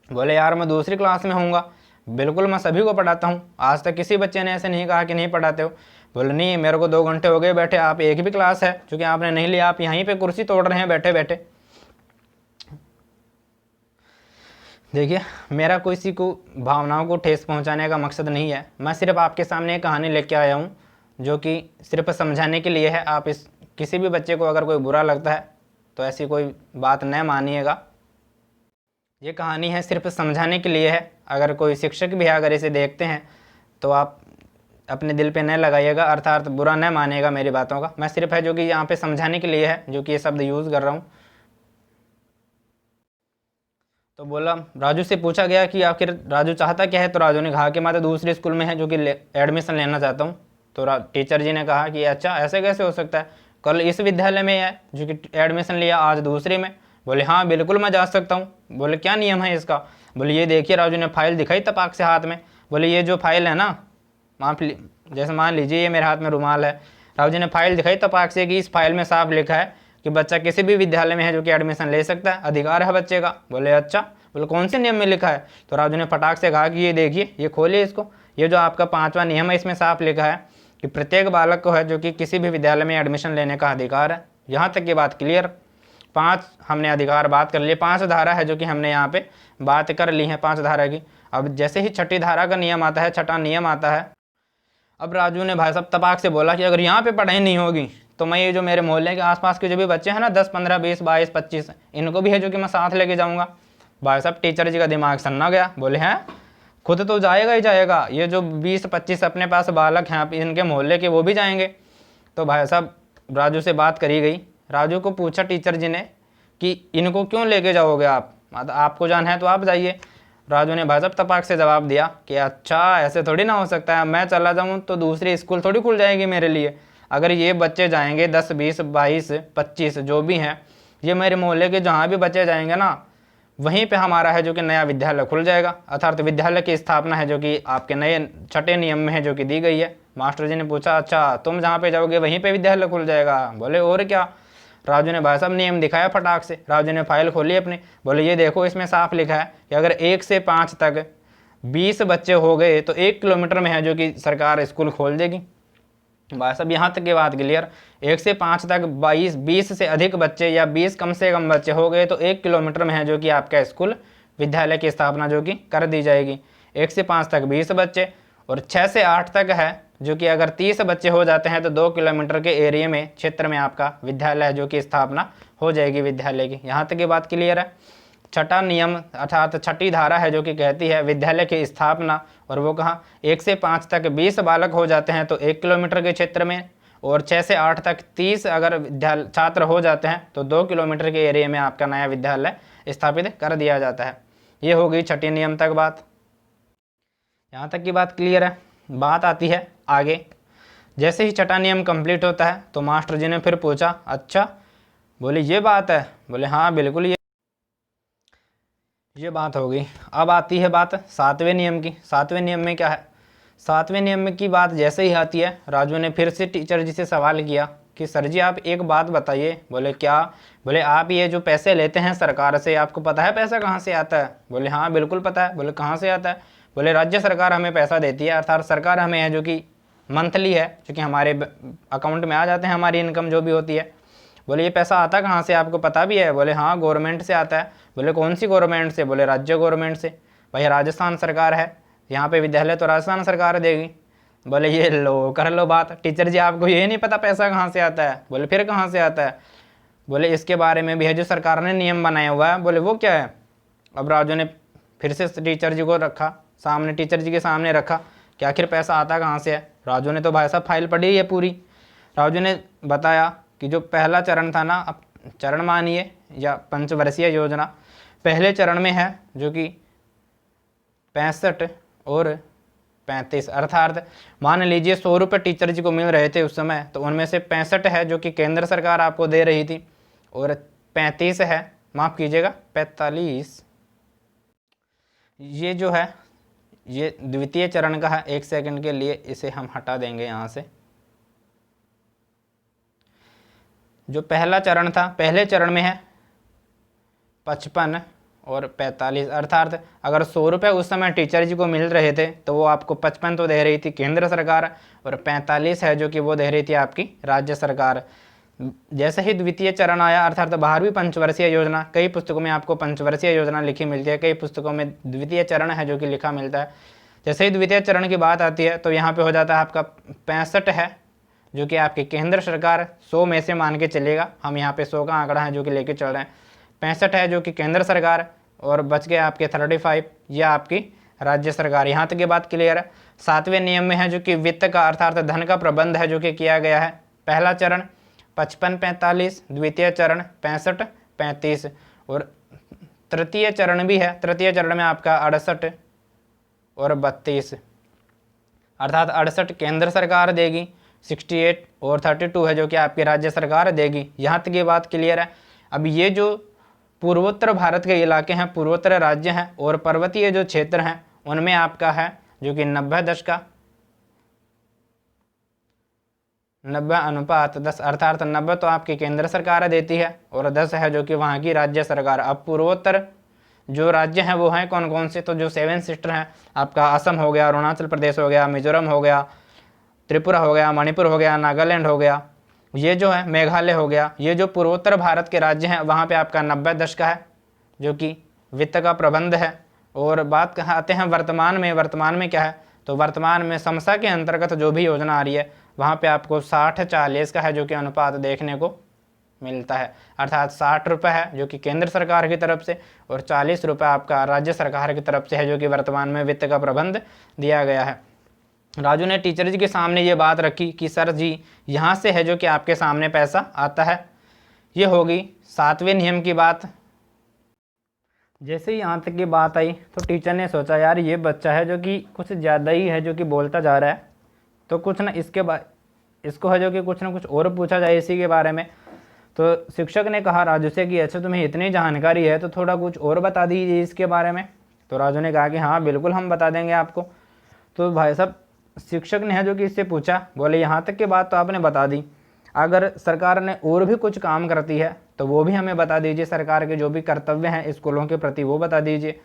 बोले यार मैं दूसरी क्लास में हूँगा, बिल्कुल मैं सभी को पढ़ाता हूँ, आज तक किसी बच्चे ने ऐसे नहीं कहा कि नहीं पढ़ाते हो। बोले नहीं, मेरे को 2 घंटे हो गए बैठे, आप एक भी क्लास है क्योंकि आपने नहीं लिया, आप यहीं पे कुर्सी तोड़ रहे हैं बैठे बैठे। देखिए, मेरा किसी को भावनाओं को ठेस पहुंचाने का मकसद नहीं है, मैं सिर्फ आपके सामने एक कहानी लेके आया हूं जो कि सिर्फ समझाने के लिए है। आप इस किसी भी बच्चे को अगर कोई बुरा लगता है तो ऐसी कोई बात न मानिएगा। ये कहानी है सिर्फ समझाने के लिए है। अगर कोई शिक्षक भी अगर इसे देखते हैं तो आप अपने दिल पे न लगाइएगा, अर्थात बुरा न मानिएगा मेरी बातों का। मैं सिर्फ है जो कि यहाँ पे समझाने के लिए है जो कि ये शब्द यूज़ कर रहा हूँ। तो बोला, राजू से पूछा गया कि आखिर राजू चाहता क्या है, तो राजू ने कहा कि मैं तो दूसरे स्कूल में है जो कि एडमिशन लेना चाहता हूँ। तो टीचर जी ने कहा कि अच्छा ऐसे कैसे हो सकता है, कल इस विद्यालय में है जो कि एडमिशन लिया, आज दूसरे में। बोले हाँ बिल्कुल मैं जा सकता हूँ। बोले क्या नियम है इसका? बोले ये देखिए, राजू ने फाइल दिखाई तपाक से हाथ में। बोले ये जो फाइल है ना, जैसे मान लीजिए ये मेरे हाथ में रुमाल है, राजू ने फाइल दिखाई तपाक से कि इस फाइल में साफ लिखा है कि बच्चा किसी भी विद्यालय में है जो कि एडमिशन ले सकता है, अधिकार है बच्चे का। बोले अच्छा, बोले कौन से नियम में लिखा है? तो राजू ने फटाक से कहा कि ये देखिए, ये खोलिए इसको, ये जो आपका 5वां नियम है इसमें साफ लिखा है कि प्रत्येक बालक को है जो कि किसी भी विद्यालय में एडमिशन लेने का अधिकार है। यहाँ तक की बात क्लियर। 5 हमने अधिकार बात कर लिए, 5 धारा है जो कि हमने यहाँ पे बात कर ली है 5 धारा की। अब जैसे ही 6ठी धारा का नियम आता है, 6ठा नियम आता है, अब राजू ने भाई साहब तपाक से बोला कि अगर यहाँ पे पढ़ाई नहीं होगी तो मैं ये जो मेरे मोहल्ले के आसपास के जो भी बच्चे हैं ना, 10, 15, 20, 22, 25, इनको भी है जो कि मैं साथ लेके जाऊँगा। भाई साहब टीचर जी का दिमाग सन्ना गया। बोले हैं खुद तो जाएगा ही जाएगा, ये जो 20-25 अपने पास बालक हैं इनके मोहल्ले के, वो भी जाएंगे। तो भाई साहब राजू से बात करी गई। राजू को पूछा टीचर जी ने कि इनको क्यों लेके जाओगे आप, मतलब आपको जाना है तो आप जाइए। राजू ने भाई साहब तपाक से जवाब दिया कि अच्छा ऐसे थोड़ी ना हो सकता है, मैं चला जाऊँ तो दूसरी स्कूल थोड़ी खुल जाएगी मेरे लिए। अगर ये बच्चे जाएंगे 10, 20, 22, 25 जो भी हैं, ये मेरे मोहल्ले के जहाँ भी बच्चे जाएंगे ना, वहीं पे हमारा है जो कि नया विद्यालय खुल जाएगा। अर्थात विद्यालय की स्थापना है जो कि आपके नए 6ठे नियम में है जो कि दी गई है। मास्टर जी ने पूछा अच्छा तुम जहाँ पे जाओगे वहीं पे विद्यालय खुल जाएगा? बोले और क्या? राजू ने भाई साहब नियम दिखाया फटाक से। राजू ने फाइल खोली अपनी। बोले ये देखो, इसमें साफ लिखा है कि अगर 1 से 5 तक 20 बच्चे हो गए तो 1 किलोमीटर में है जो कि सरकार स्कूल खोल देगी। भाई साहब यहाँ तक की बात क्लियर। 1 से 5 तक 20 से अधिक बच्चे या 20 कम से कम बच्चे हो गए तो 1 किलोमीटर में है जो कि आपका स्कूल विद्यालय की स्थापना जो कि कर दी जाएगी। 1 से 5 तक 20 बच्चे और 6 से 8 तक है जो कि अगर 30 बच्चे हो जाते हैं तो 2 किलोमीटर के एरिया में, क्षेत्र में आपका विद्यालय जो कि स्थापना हो जाएगी विद्यालय की। यहाँ तक की बात क्लियर है। 6ठा नियम अर्थात 6ठी धारा है जो कि कहती है विद्यालय की स्थापना, और वो कहाँ 1 से 5 तक 20 बालक हो जाते हैं तो 1 किलोमीटर के क्षेत्र में, और 6 से 8 तक 30 अगर छात्र हो जाते हैं तो 2 किलोमीटर के एरिया में आपका नया विद्यालय स्थापित कर दिया जाता है। ये हो गई 6ठी नियम तक बात। यहाँ तक की बात क्लियर है। बात आती है आगे। जैसे ही 6ठा नियम कंप्लीट होता है तो मास्टर जी ने फिर पूछा अच्छा, बोले ये बात है? बोले हाँ बिल्कुल ये बात हो गई। अब आती है बात 7वें नियम की। 7वें नियम में क्या है? 7वें नियम की बात जैसे ही आती है, राजू ने फिर से टीचर जी से सवाल किया कि सर जी आप एक बात बताइए। बोले क्या? बोले आप ये जो पैसे लेते हैं सरकार से, आपको पता है पैसा कहाँ से आता है? बोले हाँ बिल्कुल पता है। बोले कहाँ से आता है? बोले राज्य सरकार हमें पैसा देती है, अर्थात सरकार हमें है जो कि मंथली है जो कि हमारे अकाउंट में आ जाते हैं, हमारी इनकम जो भी होती है। बोले ये पैसा आता कहाँ से, आपको पता भी है? बोले हाँ गवर्नमेंट से आता है। बोले कौन सी गवर्नमेंट से? बोले राज्य गवर्नमेंट से। भाई राजस्थान सरकार है, यहाँ पे विद्यालय तो राजस्थान सरकार देगी। बोले ये लो कर लो बात, टीचर जी आपको ये नहीं पता पैसा कहाँ से आता है? बोले फिर कहाँ से आता है? बोले इसके बारे में भी है जो सरकार ने नियम बनाया हुआ है। बोले वो क्या है? अब राजू ने फिर से टीचर जी को रखा सामने, टीचर जी के सामने रखा कि आखिर पैसा आता कहाँ से है। राजू ने तो भाई साहब फाइल पढ़ी है पूरी। राजू ने बताया कि जो पहला चरण था ना, अब चरण मानिए या पंचवर्षीय योजना, पहले चरण में है जो कि 65 और 35, अर्थात मान लीजिए 100 रुपये टीचर जी को मिल रहे थे उस समय, तो उनमें से 65 है जो कि केंद्र सरकार आपको दे रही थी और 35 है, माफ़ कीजिएगा 45, ये जो है ये द्वितीय चरण का है। 1 सेकंड के लिए इसे हम हटा देंगे यहाँ से। जो पहला चरण था, पहले चरण में है 55 और 45, अर्थात अगर 100 रुपये उस समय टीचर जी को मिल रहे थे तो वो आपको 55 तो दे रही थी केंद्र सरकार, और 45 है जो कि वो दे रही थी आपकी राज्य सरकार। जैसे ही द्वितीय चरण आया, अर्थात 12वीं पंचवर्षीय योजना, कई पुस्तकों में आपको पंचवर्षीय योजना लिखी मिलती है, कई पुस्तकों में द्वितीय चरण है जो कि लिखा मिलता है। जैसे ही द्वितीय चरण की बात आती है तो यहाँ पे हो जाता है आपका 65 है जो कि आपकी केंद्र सरकार, 100 में से मान के चलेगा, हम यहाँ पे 100 का आंकड़ा है जो कि लेके चल रहे हैं, 65 है जो कि केंद्र सरकार, और बच गए आपके 35 ये आपकी राज्य सरकार। यहाँ तक की बात क्लियर है। 7वें नियम में है जो कि वित्त का अर्थात धन का प्रबंध है जो कि किया गया है। पहला चरण 55-45, द्वितीय चरण 65-35, और तृतीय चरण भी है। तृतीय चरण में आपका 68 और 32, अर्थात 68 केंद्र सरकार देगी, 68 और 32 है जो कि आपकी राज्य सरकार देगी। यहाँ तक ये बात क्लियर है। अब ये जो पूर्वोत्तर भारत के इलाके हैं, पूर्वोत्तर राज्य हैं और पर्वतीय जो क्षेत्र हैं उनमें आपका है जो कि 90/10, अर्थात 90 तो आपकी केंद्र सरकार देती है और 10 है जो कि वहाँ की राज्य सरकार। अब पूर्वोत्तर जो राज्य हैं वो हैं कौन कौन से, तो जो 7 सिस्टर हैं आपका असम हो गया, अरुणाचल प्रदेश हो गया, मिजोरम हो गया, त्रिपुरा हो गया, मणिपुर हो गया, नागालैंड हो गया, ये जो है मेघालय हो गया। ये जो पूर्वोत्तर भारत के राज्य हैं वहाँ पे आपका 90/10 का है जो कि वित्त का प्रबंध है। और बात कहाँ आते हैं वर्तमान में क्या है, तो वर्तमान में समसा के अंतर्गत जो भी योजना आ रही है वहाँ पे आपको 60-40 का है जो कि अनुपात देखने को मिलता है, अर्थात 60 रुपये है जो कि केंद्र सरकार की तरफ से और 40 रुपये आपका राज्य सरकार की तरफ से है जो कि वर्तमान में वित्त का प्रबंध दिया गया है। राजू ने टीचर जी के सामने ये बात रखी कि सर जी यहाँ से है जो कि आपके सामने पैसा आता है। ये होगी 7वें नियम की बात। जैसे ही यहाँ तक की बात आई तो टीचर ने सोचा यार ये बच्चा है जो कि कुछ ज़्यादा ही है जो कि बोलता जा रहा है, तो कुछ ना इसको है जो कि कुछ ना कुछ और पूछा जाए इसी के बारे में। तो शिक्षक ने कहा राजू से कि अच्छा तुम्हें इतनी जानकारी है तो थोड़ा कुछ और बता दीजिए इसके बारे में। तो राजू ने कहा कि हाँ बिल्कुल हम बता देंगे आपको। तो भाई साहब शिक्षक ने है जो कि इससे पूछा, बोले यहाँ तक की बात तो आपने बता दी, अगर सरकार ने और भी कुछ काम करती है तो वो भी हमें बता दीजिए, सरकार के जो भी कर्तव्य हैं स्कूलों के प्रति वो बता दीजिए।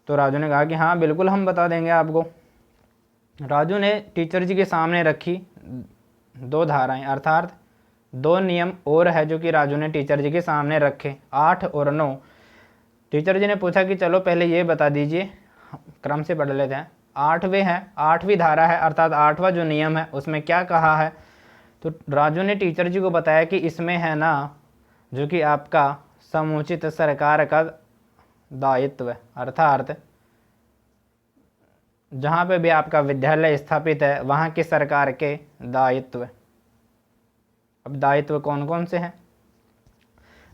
तो राजू ने कहा कि हाँ बिल्कुल हम बता देंगे आपको। राजू ने टीचर जी के सामने रखी 2 धाराएं, अर्थात 2 नियम और है जो कि राजू ने टीचर जी के सामने रखे, 8 और 9। टीचर जी ने पूछा कि चलो पहले ये बता दीजिए, क्रम से पढ़ लेते हैं। 8वीं धारा है, अर्थात 8वां जो नियम है उसमें क्या कहा है। तो राजू ने टीचर जी को बताया कि इसमें है ना जो कि आपका समुचित सरकार का दायित्व, अर्थात जहाँ पे भी आपका विद्यालय स्थापित है वहाँ की सरकार के दायित्व। अब दायित्व कौन कौन से हैं,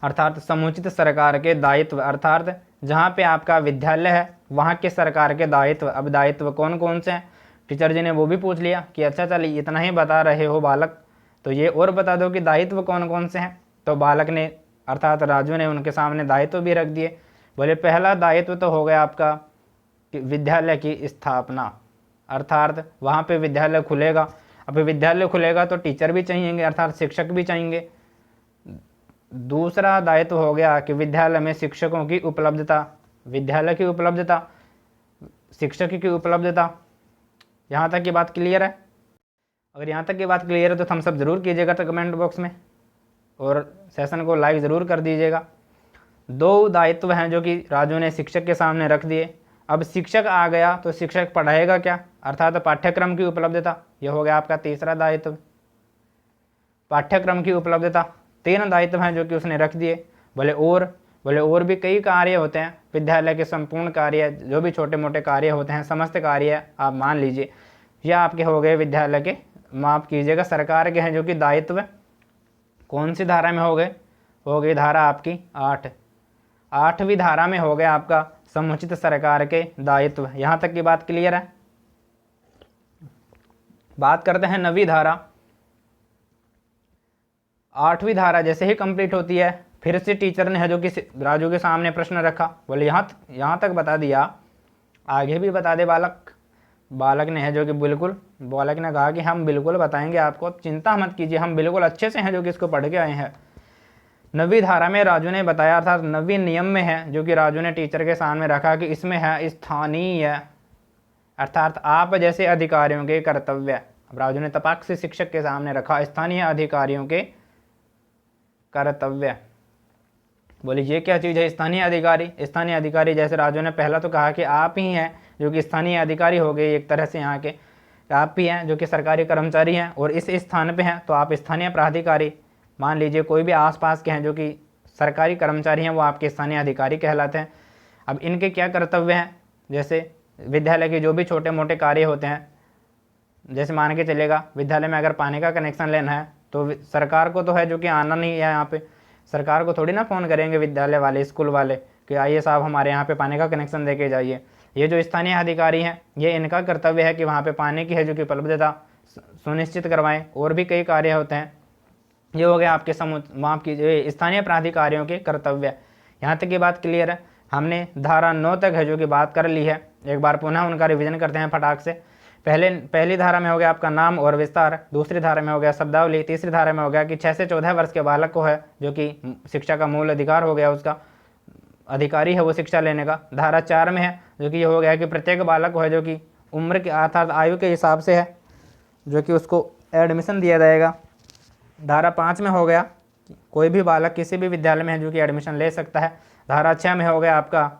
अर्थात समुचित सरकार के दायित्व, अर्थात जहाँ पे आपका विद्यालय है वहाँ के सरकार के दायित्व। अब दायित्व कौन कौन से हैं टीचर जी ने वो भी पूछ लिया कि अच्छा चलिए इतना ही बता रहे हो बालक, तो ये और बता दो कि दायित्व कौन कौन से हैं। तो बालक ने अर्थात राजू ने उनके सामने दायित्व भी रख दिए। बोले पहला दायित्व तो हो गया आपका कि विद्यालय की स्थापना, अर्थात वहाँ पे विद्यालय खुलेगा। अब विद्यालय खुलेगा तो टीचर भी चाहिएंगे, अर्थात शिक्षक भी चाहिए। दूसरा दायित्व हो गया कि विद्यालय में शिक्षकों की उपलब्धता, विद्यालय की उपलब्धता, शिक्षक की उपलब्धता। यहाँ तक की बात क्लियर है? अगर यहाँ तक की बात क्लियर है तो थम्स अप जरूर कीजिएगा तो कमेंट बॉक्स में, और सेशन को लाइक ज़रूर कर दीजिएगा। 2 दायित्व हैं जो कि राजू ने शिक्षक के सामने रख दिए। अब शिक्षक आ गया तो शिक्षक पढ़ाएगा क्या, अर्थात पाठ्यक्रम की उपलब्धता। यह हो गया आपका तीसरा दायित्व, पाठ्यक्रम की उपलब्धता। 3 दायित्व हैं जो कि उसने रख दिए। बोले और भी कई कार्य होते हैं, विद्यालय के संपूर्ण कार्य जो भी छोटे मोटे कार्य होते हैं, समस्त कार्य आप मान लीजिए यह आपके हो गए विद्यालय के, माफ़ कीजिएगा सरकार के हैं जो कि दायित्व। कौन सी धारा में हो गई धारा आपकी 8। 8वीं धारा में हो गया आपका समुचित सरकार के दायित्व। यहाँ तक की बात क्लियर है? बात करते हैं 9वीं धारा। 8वीं धारा जैसे ही कंप्लीट होती है फिर से टीचर ने है जो कि राजू के सामने प्रश्न रखा। बोले यहाँ तक बता दिया, आगे भी बता दे बालक। बालक ने है जो कि बिल्कुल, बालक ने कहा कि हम बिल्कुल बताएंगे आपको, चिंता मत कीजिए, हम बिल्कुल अच्छे से हैं जो कि इसको पढ़ के आए हैं। 9वीं धारा में राजू ने बताया, अर्थात 9वीं नियम में है जो कि राजू ने टीचर के सामने रखा कि इसमें है स्थानीय, अर्थात आप जैसे अधिकारियों के कर्तव्य। अब राजू ने तपाक से शिक्षक के सामने रखा स्थानीय अधिकारियों के कर्तव्य। बोले ये क्या चीज़ है स्थानीय अधिकारी? स्थानीय अधिकारी जैसे राजू ने पहला तो कहा कि आप ही हैं जो कि स्थानीय अधिकारी हो गए, एक तरह से यहाँ के आप ही हैं जो कि सरकारी कर्मचारी हैं और इस स्थान पे हैं, तो आप स्थानीय प्राधिकारी। मान लीजिए कोई भी आसपास के हैं जो कि सरकारी कर्मचारी हैं, वो आपके स्थानीय अधिकारी कहलाते हैं। अब इनके क्या कर्तव्य हैं? जैसे विद्यालय के जो भी छोटे मोटे कार्य होते हैं, जैसे मान के चलेगा विद्यालय में अगर पानी का कनेक्शन लेना है तो सरकार को तो है जो कि आना नहीं है यहाँ पे, सरकार को थोड़ी ना फ़ोन करेंगे विद्यालय वाले, स्कूल वाले कि आइए साहब हमारे यहाँ पे पानी का कनेक्शन दे के जाइए। ये जो स्थानीय अधिकारी हैं ये इनका कर्तव्य है कि वहाँ पे पानी की है जो कि उपलब्धता सुनिश्चित करवाएं। और भी कई कार्य होते हैं, ये हो गया आपके माफ कीजिए स्थानीय प्राधिकारियों के कर्तव्य। यहाँ तक की बात क्लियर है। हमने धारा 9 तक है जो कि बात कर ली है, एक बार पुनः उनका रिवीजन करते हैं फटाक से। पहली धारा में हो गया आपका नाम और विस्तार, दूसरी धारा में हो गया शब्दावली, तीसरी धारा में हो गया कि 6 से 14 वर्ष के बालक को है जो कि शिक्षा का मूल अधिकार हो गया, उसका अधिकारी है वो शिक्षा लेने का। धारा 4 में है जो कि ये हो गया कि प्रत्येक बालक को है जो कि उम्र के अर्थात आयु के हिसाब से है जो कि उसको एडमिशन दिया जाएगा। धारा 5 में हो गया कोई भी बालक किसी भी विद्यालय में है जो कि एडमिशन ले सकता है। धारा 6 में हो गया आपका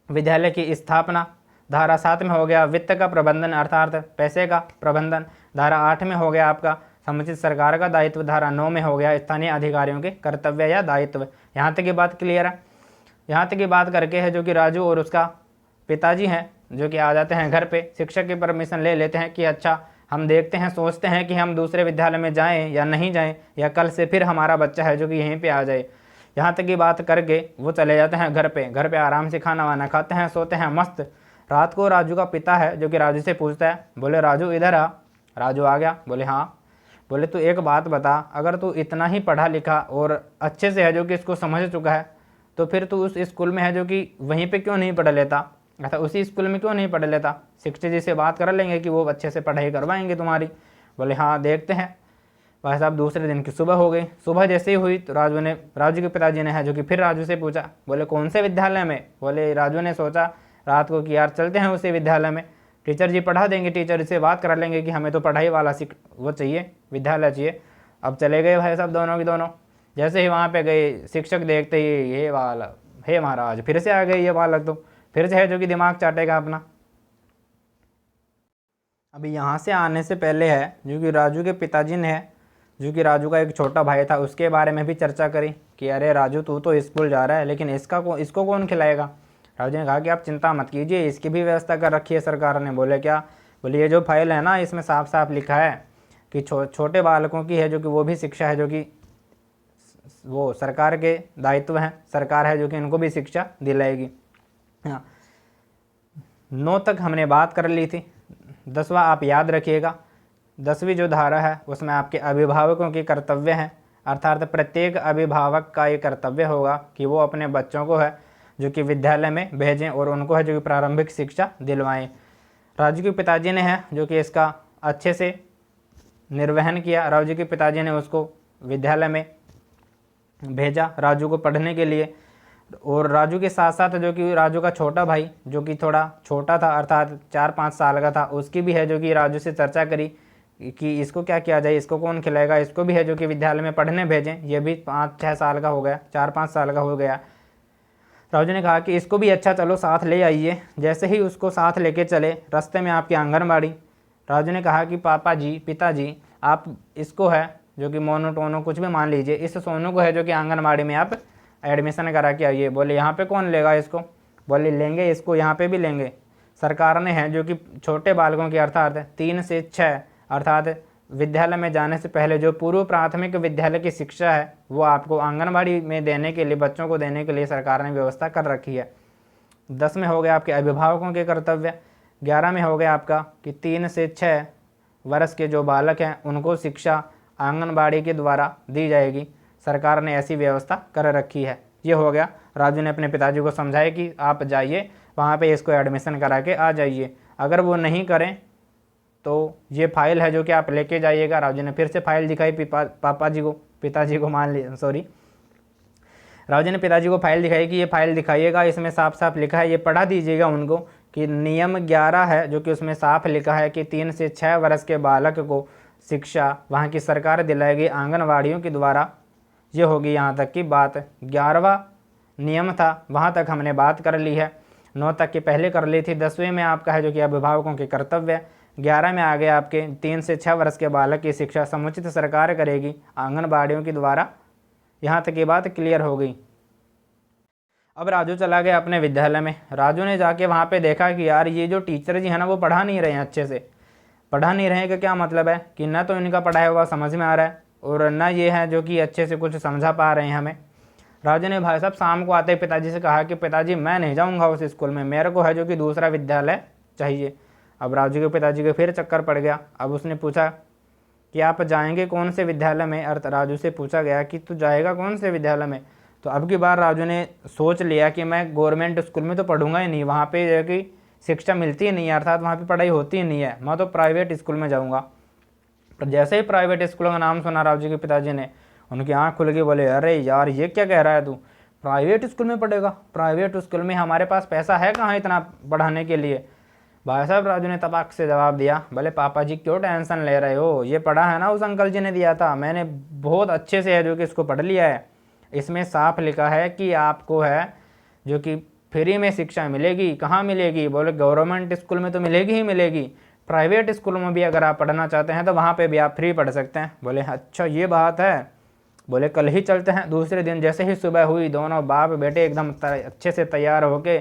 विद्यालय की स्थापना। धारा 7 में हो गया वित्त का प्रबंधन अर्थात पैसे का प्रबंधन। धारा 8 में हो गया आपका समुचित सरकार का दायित्व। धारा 9 में हो गया स्थानीय अधिकारियों के कर्तव्य या दायित्व। यहाँ तक की बात क्लियर है। यहाँ तक की बात करके है जो कि राजू और उसका पिताजी हैं जो कि आ जाते हैं घर पे, शिक्षक की परमिशन ले लेते हैं कि अच्छा हम देखते हैं, सोचते हैं कि हम दूसरे विद्यालय में जाएं या नहीं जाएं, या कल से फिर हमारा बच्चा है जो कि यहीं पे आ जाए। यहाँ तक की बात करके वो चले जाते हैं घर पे आराम से खाना वाना खाते हैं, सोते हैं मस्त। रात को राजू का पिता है जो कि राजू से पूछता है, बोले राजू इधर आ। राजू आ गया, बोले हाँ। बोले तू एक बात बता, अगर तू इतना ही पढ़ा लिखा और अच्छे से है जो कि इसको समझ चुका है तो फिर तू उस स्कूल में है जो कि वहीं पे क्यों नहीं पढ़ लेता, अर्थात उसी स्कूल में क्यों नहीं पढ़ लेता? शिक्षक जी से बात कर लेंगे कि वो अच्छे से पढ़ाई करवाएंगे तुम्हारी। बोले हाँ देखते हैं। भाई साहब दूसरे दिन की सुबह हो गई। सुबह जैसे ही हुई तो राजू के पिताजी ने है जो कि फिर राजू से पूछा, बोले कौन से विद्यालय में? बोले राजू ने सोचा रात को कि यार चलते हैं उसी विद्यालय में, टीचर जी पढ़ा देंगे, टीचर से बात करा लेंगे कि हमें तो पढ़ाई वाला वो चाहिए, विद्यालय चाहिए। अब चले गए भाई साहब दोनों की दोनों। जैसे ही वहाँ पे गए शिक्षक देखते ही ये बालक, हे महाराज फिर से आ गए ये बालक, तो फिर से है जो कि दिमाग चाटेगा अपना। अभी यहाँ से आने से पहले है जो कि राजू के पिताजी ने है जो कि राजू का एक छोटा भाई था उसके बारे में भी चर्चा करी कि अरे राजू तू तो स्कूल जा रहा है लेकिन इसको कौन खिलाएगा? राजू ने कहा कि आप चिंता मत कीजिए, इसकी भी व्यवस्था कर रखी है सरकार ने। बोले क्या? बोले ये जो फाइल है ना इसमें साफ साफ लिखा है कि छोटे बालकों की है जो कि वो भी शिक्षा है जो कि वो सरकार के दायित्व हैं, सरकार है जो कि इनको भी शिक्षा दिलाएगी। हाँ 9 तक हमने बात कर ली थी। 10वां आप याद रखिएगा, 10वीं जो धारा है उसमें आपके अभिभावकों के कर्तव्य हैं, अर्थात प्रत्येक अभिभावक का ये कर्तव्य होगा कि वो अपने बच्चों को है जो कि विद्यालय में भेजें और उनको है जो कि प्रारंभिक शिक्षा दिलवाएं। राजू के पिताजी ने है जो कि इसका अच्छे से निर्वहन किया। राजू के पिताजी ने उसको विद्यालय में भेजा राजू को पढ़ने के लिए। और राजू के साथ साथ जो कि राजू का छोटा भाई जो कि थोड़ा छोटा था अर्थात 4-5 साल का था, उसकी भी है जो कि राजू से चर्चा करी कि इसको क्या किया जाए, इसको कौन खिलाएगा, इसको भी है जो कि विद्यालय में पढ़ने भेजें। ये भी 5-6 साल का हो गया, 4-5 साल का हो गया। राजू ने कहा कि इसको भी अच्छा चलो साथ ले आइए। जैसे ही उसको साथ लेके चले रास्ते में आपकी आंगनबाड़ी। राजू ने कहा कि पिताजी आप इसको है जो कि मोनू टोनू कुछ भी मान लीजिए, इस सोनू को है जो कि आंगनबाड़ी में आप एडमिशन करा के आइए। बोले यहाँ पे कौन लेगा इसको? बोले लेंगे इसको, यहाँ पे भी लेंगे। सरकार ने है जो कि छोटे बालकों की अर्थात 3 से 6 अर्थात विद्यालय में जाने से पहले जो पूर्व प्राथमिक विद्यालय की शिक्षा है वो आपको आंगनबाड़ी में देने के लिए, बच्चों को देने के लिए सरकार ने व्यवस्था कर रखी है। 10 में हो गया आपके अभिभावकों के कर्तव्य। 11 में हो गया आपका कि 3 से 6 वर्ष के जो बालक हैं उनको शिक्षा आंगनबाड़ी के द्वारा दी जाएगी, सरकार ने ऐसी व्यवस्था कर रखी है। ये हो गया। राजू ने अपने पिताजी को समझाया कि आप जाइए वहाँ पे इसको एडमिशन करा के आ जाइए। अगर वो नहीं करें तो ये फाइल है जो कि आप लेके जाइएगा। राजू ने फिर से फाइल दिखाई पिताजी को मान ली सॉरी राजू ने पिताजी को फाइल दिखाई कि ये फाइल दिखाइएगा, इसमें साफ साफ लिखा है, ये पढ़ा दीजिएगा उनको कि नियम 11 है जो कि उसमें साफ लिखा है कि 3 से 6 वर्ष के बालक को शिक्षा वहाँ की सरकार दिलाएगी आंगनवाड़ियों के द्वारा। ये होगी यहाँ तक की बात। 11वां नियम था, वहाँ तक हमने बात कर ली है। 9 तक की पहले कर ली थी। 10वें में आपका है जो कि अभिभावकों के कर्तव्य। 11 में आ गए आपके 3 से 6 वर्ष के बालक की शिक्षा समुचित सरकार करेगी आंगनबाड़ियों के द्वारा। यहाँ तक ये बात क्लियर हो गई। अब राजू चला गया अपने विद्यालय में। राजू ने जाके वहाँ पे देखा कि यार ये जो टीचर जी है ना वो पढ़ा नहीं रहे हैं, अच्छे से पढ़ा नहीं रहे हैं। का क्या मतलब है कि न तो इनका पढ़ाया हुआ समझ में आ रहा है और न ये है जो कि अच्छे से कुछ समझा पा रहे हैं हमें। राजू ने भाई साहब शाम को आते ही पिताजी से कहा कि पिताजी मैं नहीं जाऊँगा उस स्कूल में, मेरे को है जो कि दूसरा विद्यालय चाहिए। अब राजू के पिताजी को फिर चक्कर पड़ गया। अब उसने पूछा कि आप जाएंगे कौन से विद्यालय में। अर्थ राजू से पूछा गया कि तू जाएगा कौन से विद्यालय में। तो अब की बार राजू ने सोच लिया कि मैं गवर्नमेंट स्कूल में तो पढ़ूंगा ही नहीं, वहाँ पे जो कि शिक्षा मिलती ही नहीं है, अर्थात वहाँ पे पढ़ाई होती ही नहीं है, मैं तो प्राइवेट स्कूल में जाऊँगा। पर जैसे ही प्राइवेट स्कूल का नाम सुना राजू के पिताजी ने, उनकी आँख खुल गई। बोले अरे यार ये क्या कह रहा है तू, प्राइवेट स्कूल में पढ़ेगा? प्राइवेट स्कूल में हमारे पास पैसा है कहाँ इतना पढ़ाने के लिए। भाई साहब राजू ने तबाक से जवाब दिया, बोले पापा जी क्यों टेंशन ले रहे हो, ये पढ़ा है ना उस अंकल जी ने दिया था, मैंने बहुत अच्छे से है जो कि इसको पढ़ लिया है। इसमें साफ लिखा है कि आपको है जो कि फ्री में शिक्षा मिलेगी। कहाँ मिलेगी? बोले गवर्नमेंट स्कूल में तो मिलेगी ही मिलेगी, प्राइवेट स्कूल में भी अगर आप पढ़ना चाहते हैं तो वहाँ पे भी आप फ्री पढ़ सकते हैं। बोले अच्छा ये बात है, बोले कल ही चलते हैं। दूसरे दिन जैसे ही सुबह हुई, दोनों बाप बेटे एकदम अच्छे से तैयार होके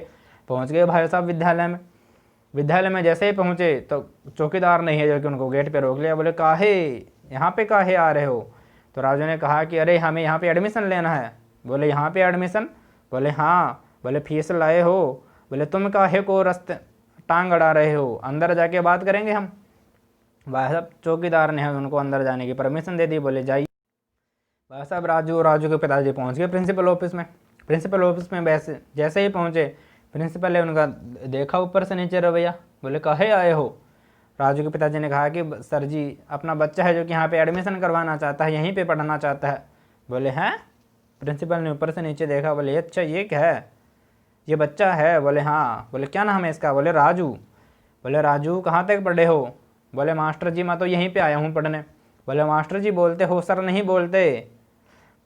पहुँच गए भाई साहब विद्यालय में। विद्यालय में जैसे ही पहुँचे तो चौकीदार नहीं है जो कि उनको गेट पे रोक लिया। बोले काहे यहाँ पे काहे आ रहे हो? तो राजू ने कहा कि अरे हमें यहाँ पे एडमिशन लेना है। बोले यहाँ पे एडमिशन? बोले हाँ। बोले फीस लाए हो? बोले तुम काहे को रास्ते टांग अड़ा रहे हो, अंदर जाके बात करेंगे हम। भाई साहब चौकीदार ने उनको अंदर जाने की परमिशन दे दी। बोले जाइए। भाई साहब राजू के पिताजी पहुँच गए प्रिंसिपल ऑफिस में। प्रिंसिपल ऑफिस में जैसे ही पहुँचे, प्रिंसिपल ने उनका देखा ऊपर से नीचे रवैया। बोले काहे आए हो? राजू के पिताजी ने कहा कि सर जी अपना बच्चा है जो कि यहाँ पे एडमिशन करवाना चाहता है, यहीं पे पढ़ना चाहता है। बोले हैं? प्रिंसिपल ने ऊपर से नीचे देखा। बोले अच्छा ये क्या है, ये बच्चा है? बोले हाँ। बोले क्या नाम है इसका? बोले राजू। बोले राजू कहाँ तक पढ़े हो? बोले मास्टर जी मैं तो यहीं पे आया हूँ पढ़ने। बोले मास्टर जी बोलते हो, सर नहीं बोलते?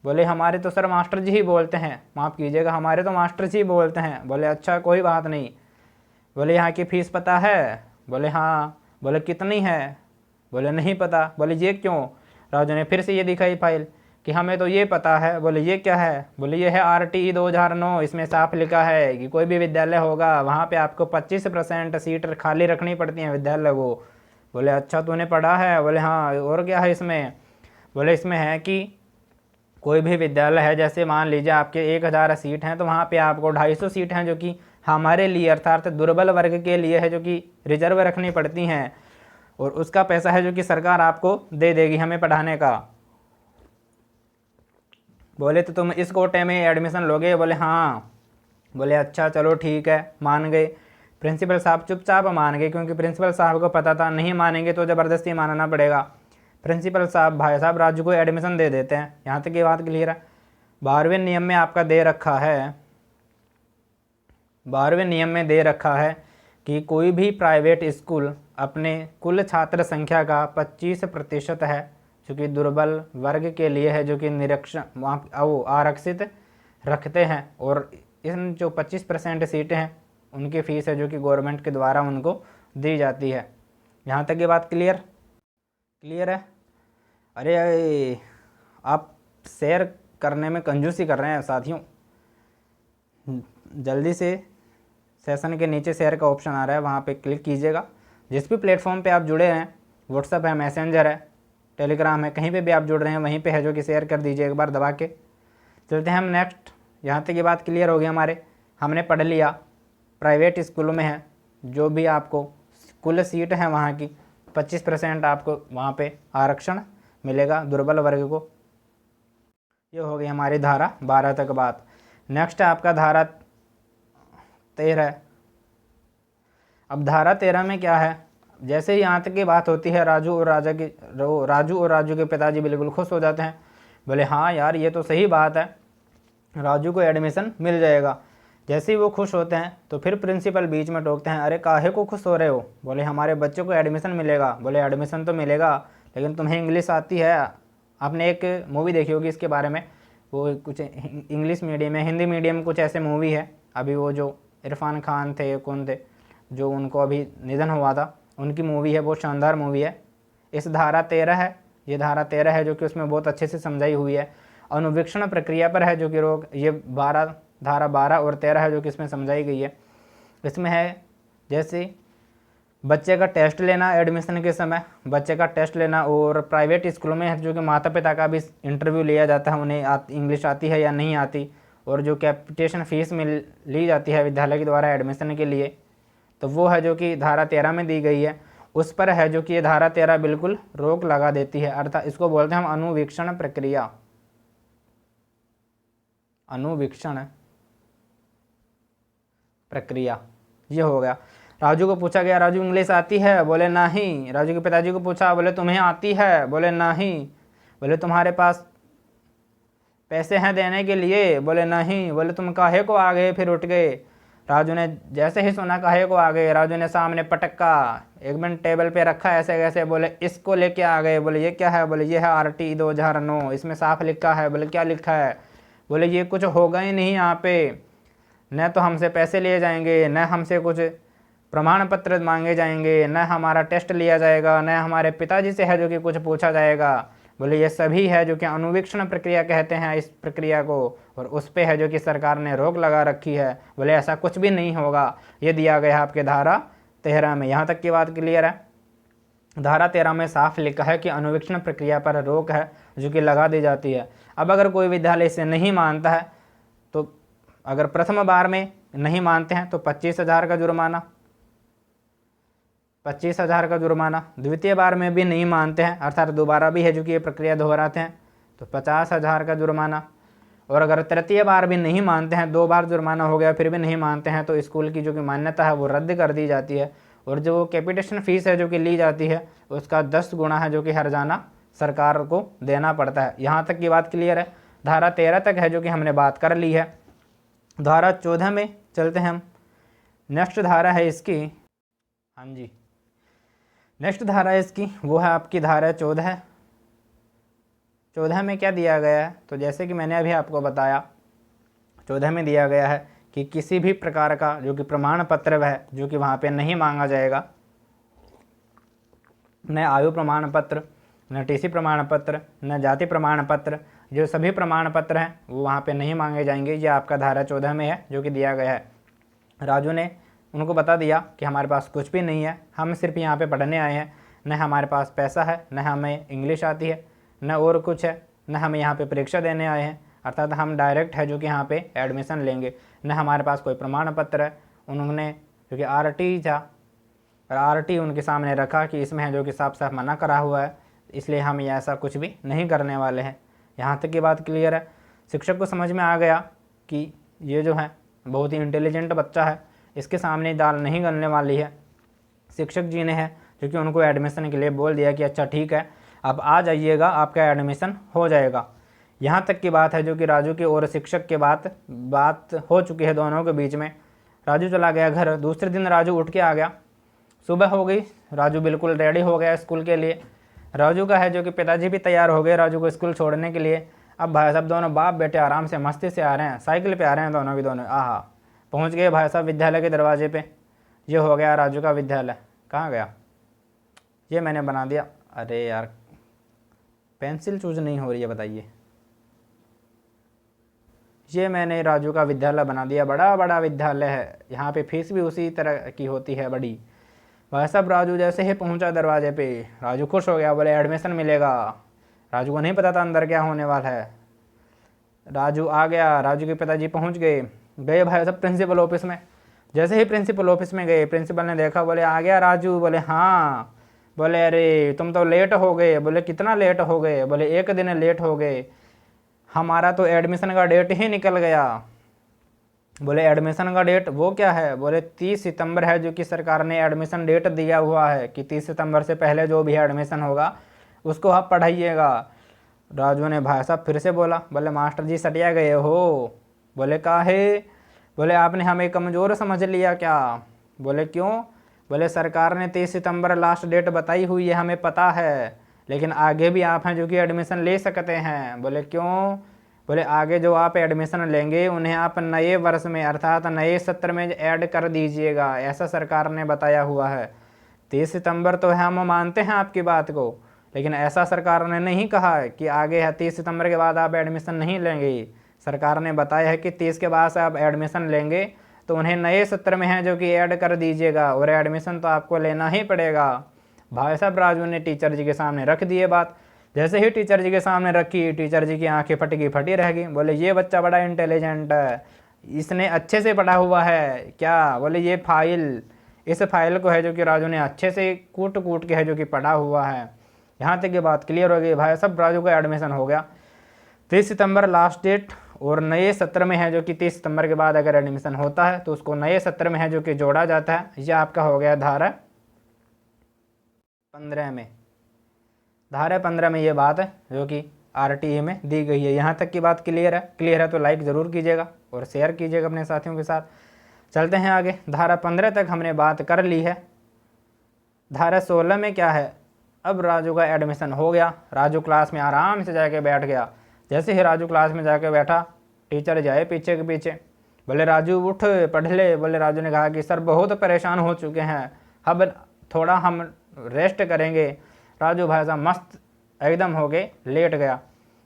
बोले हमारे तो सर मास्टर जी ही बोलते हैं, माफ़ कीजिएगा हमारे तो मास्टर जी ही बोलते हैं। बोले अच्छा कोई बात नहीं। बोले यहाँ की फ़ीस पता है? बोले हाँ। बोले कितनी है? बोले नहीं पता। बोले ये क्यों? राजू ने फिर से ये दिखाई फाइल कि हमें तो ये पता है। बोले ये क्या है? बोले ये है RTE 2009, इसमें साफ लिखा है कि कोई भी विद्यालय होगा वहाँ पे आपको 25% सीट खाली रखनी पड़ती हैं विद्यालय को। बोले अच्छा तूने पढ़ा है? बोले हाँ। और क्या है इसमें? बोले इसमें है कि कोई भी विद्यालय है, जैसे मान लीजिए आपके 1000 सीट हैं तो वहाँ पे आपको 250 सीट हैं जो कि हमारे लिए अर्थात दुर्बल वर्ग के लिए है जो कि रिजर्व रखनी पड़ती हैं, और उसका पैसा है जो कि सरकार आपको दे देगी हमें पढ़ाने का। बोले तो तुम इस कोटे में एडमिशन लोगे? बोले हाँ। बोले अच्छा चलो ठीक है, मान गए। प्रिंसिपल साहब चुपचाप मान गए क्योंकि प्रिंसिपल साहब को पता था नहीं मानेंगे तो ज़बरदस्ती मानना पड़ेगा। प्रिंसिपल साहब भाई साहब राजू को एडमिशन दे देते हैं। यहाँ तक ये बात क्लियर है। 12वें नियम में आपका दे रखा है, 12वें नियम में दे रखा है कि कोई भी प्राइवेट स्कूल अपने कुल छात्र संख्या का 25% है जो कि दुर्बल वर्ग के लिए है जो कि निरक्षण आरक्षित रखते हैं, और इन जो 25% सीटें हैं उनकी फ़ीस है जो कि गवर्नमेंट के द्वारा उनको दी जाती है। यहाँ तक ये बात क्लियर है? अरे आप शेयर करने में कंजूसी कर रहे हैं साथियों, जल्दी से सेशन के नीचे शेयर का ऑप्शन आ रहा है, वहाँ पे क्लिक कीजिएगा। जिस भी प्लेटफॉर्म पे आप जुड़े हैं, व्हाट्सअप है, मैसेंजर है, टेलीग्राम है, कहीं पे भी आप जुड़ रहे हैं वहीं पे है जो कि शेयर कर दीजिए एक बार दबा के। चलते हैं हम नेक्स्ट। यहाँ तक ये बात क्लियर हो गई हमारे, हमने पढ़ लिया प्राइवेट स्कूलों में है जो भी आपको कुल सीट है वहाँ की 25% आपको वहाँ पे आरक्षण मिलेगा दुर्बल वर्ग को। ये हो गई हमारी धारा 12 तक बात। नेक्स्ट है आपका धारा 13। अब धारा 13 में क्या है, जैसे ही यहाँ तक की बात होती है राजू और राजू के पिताजी बिल्कुल खुश हो जाते हैं। बोले हाँ यार ये तो सही बात है, राजू को एडमिशन मिल जाएगा। जैसे ही वो खुश होते हैं तो फिर प्रिंसिपल बीच में टोकते हैं, अरे काहे को खुश हो रहे हो? बोले हमारे बच्चों को एडमिशन मिलेगा। बोले एडमिशन तो मिलेगा, लेकिन तुम्हें इंग्लिश आती है? आपने एक मूवी देखी होगी इसके बारे में, वो कुछ इंग्लिश मीडियम है, हिंदी मीडियम कुछ ऐसे मूवी है। अभी वो जो इरफान खान थे, कौन थे, जो उनको अभी निधन हुआ था, उनकी मूवी है, बहुत शानदार मूवी है। इस धारा 13 है, ये धारा 13 है जो कि उसमें बहुत अच्छे से समझाई हुई है। अनुवीक्षण प्रक्रिया पर है जो कि रोक, ये धारा 12 और 13 है जो कि इसमें समझाई गई है। इसमें है जैसे बच्चे का टेस्ट लेना एडमिशन के समय, बच्चे का टेस्ट लेना, और प्राइवेट स्कूलों में जो कि माता पिता का भी इंटरव्यू लिया जाता है, उन्हें इंग्लिश आती है या नहीं आती, और जो कैपिटेशन फीस ली जाती है विद्यालय के द्वारा एडमिशन के लिए, तो वो है जो कि धारा 13 में दी गई है। उस पर है जो कि ये धारा 13 बिल्कुल रोक लगा देती है। अर्थात इसको बोलते हैं हम अनुवीक्षण प्रक्रिया। अनुवीक्षण प्रक्रिया ये हो गया। राजू को पूछा गया, राजू इंग्लिश आती है? बोले नहीं। राजू के पिताजी को पूछा, बोले तुम्हें आती है? बोले नहीं। बोले तुम्हारे पास पैसे हैं देने के लिए? बोले नहीं। बोले तुम काहे को आ गए फिर उठ गए? राजू ने जैसे ही सुना काहे को आ गए, राजू ने सामने पटक्का एक मिनट टेबल पे रखा ऐसे कैसे, बोले इसको लेके आ गए। बोले ये क्या है? बोले ये है RT 2009, इसमें साफ लिखा है। बोले क्या लिखा है? बोले ये कुछ होगा ही नहीं यहाँ पे, न तो हमसे पैसे लिए जाएंगे, न हमसे कुछ प्रमाण पत्र मांगे जाएंगे, न हमारा टेस्ट लिया जाएगा, न हमारे पिताजी से है जो कि कुछ पूछा जाएगा। बोले ये सभी है जो कि अनुवीक्षण प्रक्रिया कहते हैं इस प्रक्रिया को, और उस पे है जो कि सरकार ने रोक लगा रखी है। बोले ऐसा कुछ भी नहीं होगा, ये दिया गया आपके धारा 13 में। यहाँ तक की बात क्लियर है? धारा 13 में साफ लिखा है कि अनुवीक्षण प्रक्रिया पर रोक है जो कि लगा दी जाती है। अब अगर कोई विद्यालय इसे नहीं मानता है, तो अगर प्रथम बार में नहीं मानते हैं तो 25,000 का जुर्माना, 25,000 का जुर्माना। द्वितीय बार में भी नहीं मानते हैं, अर्थात दोबारा भी है जो कि ये प्रक्रिया दोहराते हैं, तो 50,000 का जुर्माना। और अगर तृतीय बार भी नहीं मानते हैं, 2 बार जुर्माना हो गया फिर भी नहीं मानते हैं, तो स्कूल की जो कि मान्यता है वो रद्द कर दी जाती है, और जो कैपिटेशन फीस है जो कि ली जाती है उसका 10 गुना है जो कि हर्जाना सरकार को देना पड़ता है। यहाँ तक की बात क्लियर है? धारा 13 तक है जो कि हमने बात कर ली है। धारा 14 में चलते हैं हम। नेक्स्ट धारा है इसकी, हाँ जी, नेक्स्ट धारा है इसकी, वो है आपकी धारा 14। 14 में क्या दिया गया है? तो जैसे कि मैंने अभी आपको बताया, 14 में दिया गया है कि किसी भी प्रकार का जो कि प्रमाण पत्र है जो कि वहाँ पे नहीं मांगा जाएगा, न आयु प्रमाण पत्र, न TC प्रमाण पत्र, न जाति प्रमाण पत्र, जो सभी प्रमाण पत्र हैं वो वहाँ पे नहीं मांगे जाएंगे। ये आपका धारा 14 में है जो कि दिया गया है। राजू ने उनको बता दिया कि हमारे पास कुछ भी नहीं है, हम सिर्फ यहाँ पे पढ़ने आए हैं, न हमारे पास पैसा है, न हमें इंग्लिश आती है, न और कुछ है, न हम यहाँ पे परीक्षा देने आए हैं, अर्थात हम डायरेक्ट है जो कि यहाँ पे एडमिशन लेंगे, न हमारे पास कोई प्रमाण पत्र है। उन्होंने जो कि RT था, RT उनके सामने रखा कि इसमें है जो कि साफ साफ मना करा हुआ है, इसलिए हम ये ऐसा कुछ भी नहीं करने वाले हैं। यहाँ तक की बात क्लियर है? शिक्षक को समझ में आ गया कि ये जो है बहुत ही इंटेलिजेंट बच्चा है, इसके सामने दाल नहीं गलने वाली है। शिक्षक जी ने है जो कि उनको एडमिशन के लिए बोल दिया कि अच्छा ठीक है, आप आ जाइएगा, आपका एडमिशन हो जाएगा। यहाँ तक की बात है जो कि राजू के और शिक्षक के बात हो चुकी है दोनों के बीच में। राजू चला गया घर। दूसरे दिन राजू उठ के आ गया, सुबह हो गई, राजू बिल्कुल रेडी हो गया स्कूल के लिए। राजू का है जो कि पिताजी भी तैयार हो गए राजू को स्कूल छोड़ने के लिए। अब भाई साहब दोनों बाप बेटे आराम से मस्ती से आ रहे हैं, साइकिल पे आ रहे हैं दोनों की दोनों। आहा, पहुंच गए भाई साहब विद्यालय के दरवाजे पे। ये हो गया राजू का विद्यालय। कहाँ गया? ये मैंने बना दिया। अरे यार, पेंसिल चूज नहीं हो रही है, बताइए। ये मैंने राजू का विद्यालय बना दिया, बड़ा बड़ा विद्यालय है, यहाँ पे फीस भी उसी तरह की होती है, बड़ी। भाई साहब राजू जैसे ही पहुंचा दरवाजे पे, राजू खुश हो गया, बोले एडमिशन मिलेगा। राजू को नहीं पता था अंदर क्या होने वाला है। राजू आ गया, राजू के पिताजी पहुंच गए भाई साहब प्रिंसिपल ऑफिस में। जैसे ही प्रिंसिपल ऑफिस में गए, प्रिंसिपल ने देखा, बोले आ गया राजू? बोले हाँ। बोले अरे तुम तो लेट हो गए। बोले कितना लेट हो गए? बोले 1 दिन लेट हो गए, हमारा तो एडमिशन का डेट ही निकल गया। बोले एडमिशन का डेट वो क्या है? बोले 30 सितंबर है जो कि सरकार ने एडमिशन डेट दिया हुआ है कि 30 सितंबर से पहले जो भी एडमिशन होगा उसको आप पढ़ाइएगा। राजू ने भाई साहब फिर से बोला, बोले मास्टर जी सटिया गए हो, बोले काहे? बोले आपने हमें कमज़ोर समझ लिया क्या? बोले क्यों? बोले सरकार ने 30 सितंबर लास्ट डेट बताई हुई है, हमें पता है, लेकिन आगे भी आप हैं जो कि एडमिशन ले सकते हैं। बोले क्यों? बोले आगे जो आप एडमिशन लेंगे उन्हें आप नए वर्ष में अर्थात नए सत्र में ऐड कर दीजिएगा, ऐसा सरकार ने बताया हुआ है। 30 सितंबर तो हम मानते हैं आपकी बात को, लेकिन ऐसा सरकार ने नहीं कहा है कि आगे है 30 सितंबर के बाद आप एडमिशन नहीं लेंगे। सरकार ने बताया है कि 30 के बाद से आप एडमिशन लेंगे तो उन्हें नए सत्र में है जो कि ऐड कर दीजिएगा, और एडमिशन तो आपको लेना ही पड़ेगा। भाई साहब राजू ने टीचर जी के सामने रख दिए बात। जैसे ही टीचर जी के सामने रखी, टीचर जी की आंखें फटी रह गई। बोले ये बच्चा बड़ा इंटेलिजेंट है, इसने अच्छे से पढ़ा हुआ है क्या? बोले ये फाइल, इस फाइल को है जो कि राजू ने अच्छे से कूट कूट के है जो कि पढ़ा हुआ है। यहाँ तक ये बात क्लियर हो गई। भाई साहब राजू का एडमिशन हो गया। 30 सितंबर लास्ट डेट, और नए सत्र में है जो कि 30 सितंबर के बाद अगर एडमिशन होता है तो उसको नए सत्र में है जो कि जोड़ा जाता है। यह आपका हो गया धारा 15 में। धारा 15 में ये बात है जो कि RTE में दी गई है। यहाँ तक की बात क्लियर है? क्लियर है तो लाइक ज़रूर कीजिएगा और शेयर कीजिएगा अपने साथियों के साथ। चलते हैं आगे। धारा 15 तक हमने बात कर ली है। धारा 16 में क्या है? अब राजू का एडमिशन हो गया, राजू क्लास में आराम से जाके बैठ गया। जैसे ही राजू क्लास में जाके बैठा, टीचर जाए पीछे के पीछे, बोले राजू उठ पढ़ ले। बोले राजू ने कहा कि सर बहुत परेशान हो चुके हैं, अब थोड़ा हम रेस्ट करेंगे। राजू भाई साहब मस्त एकदम हो गए, लेट गया।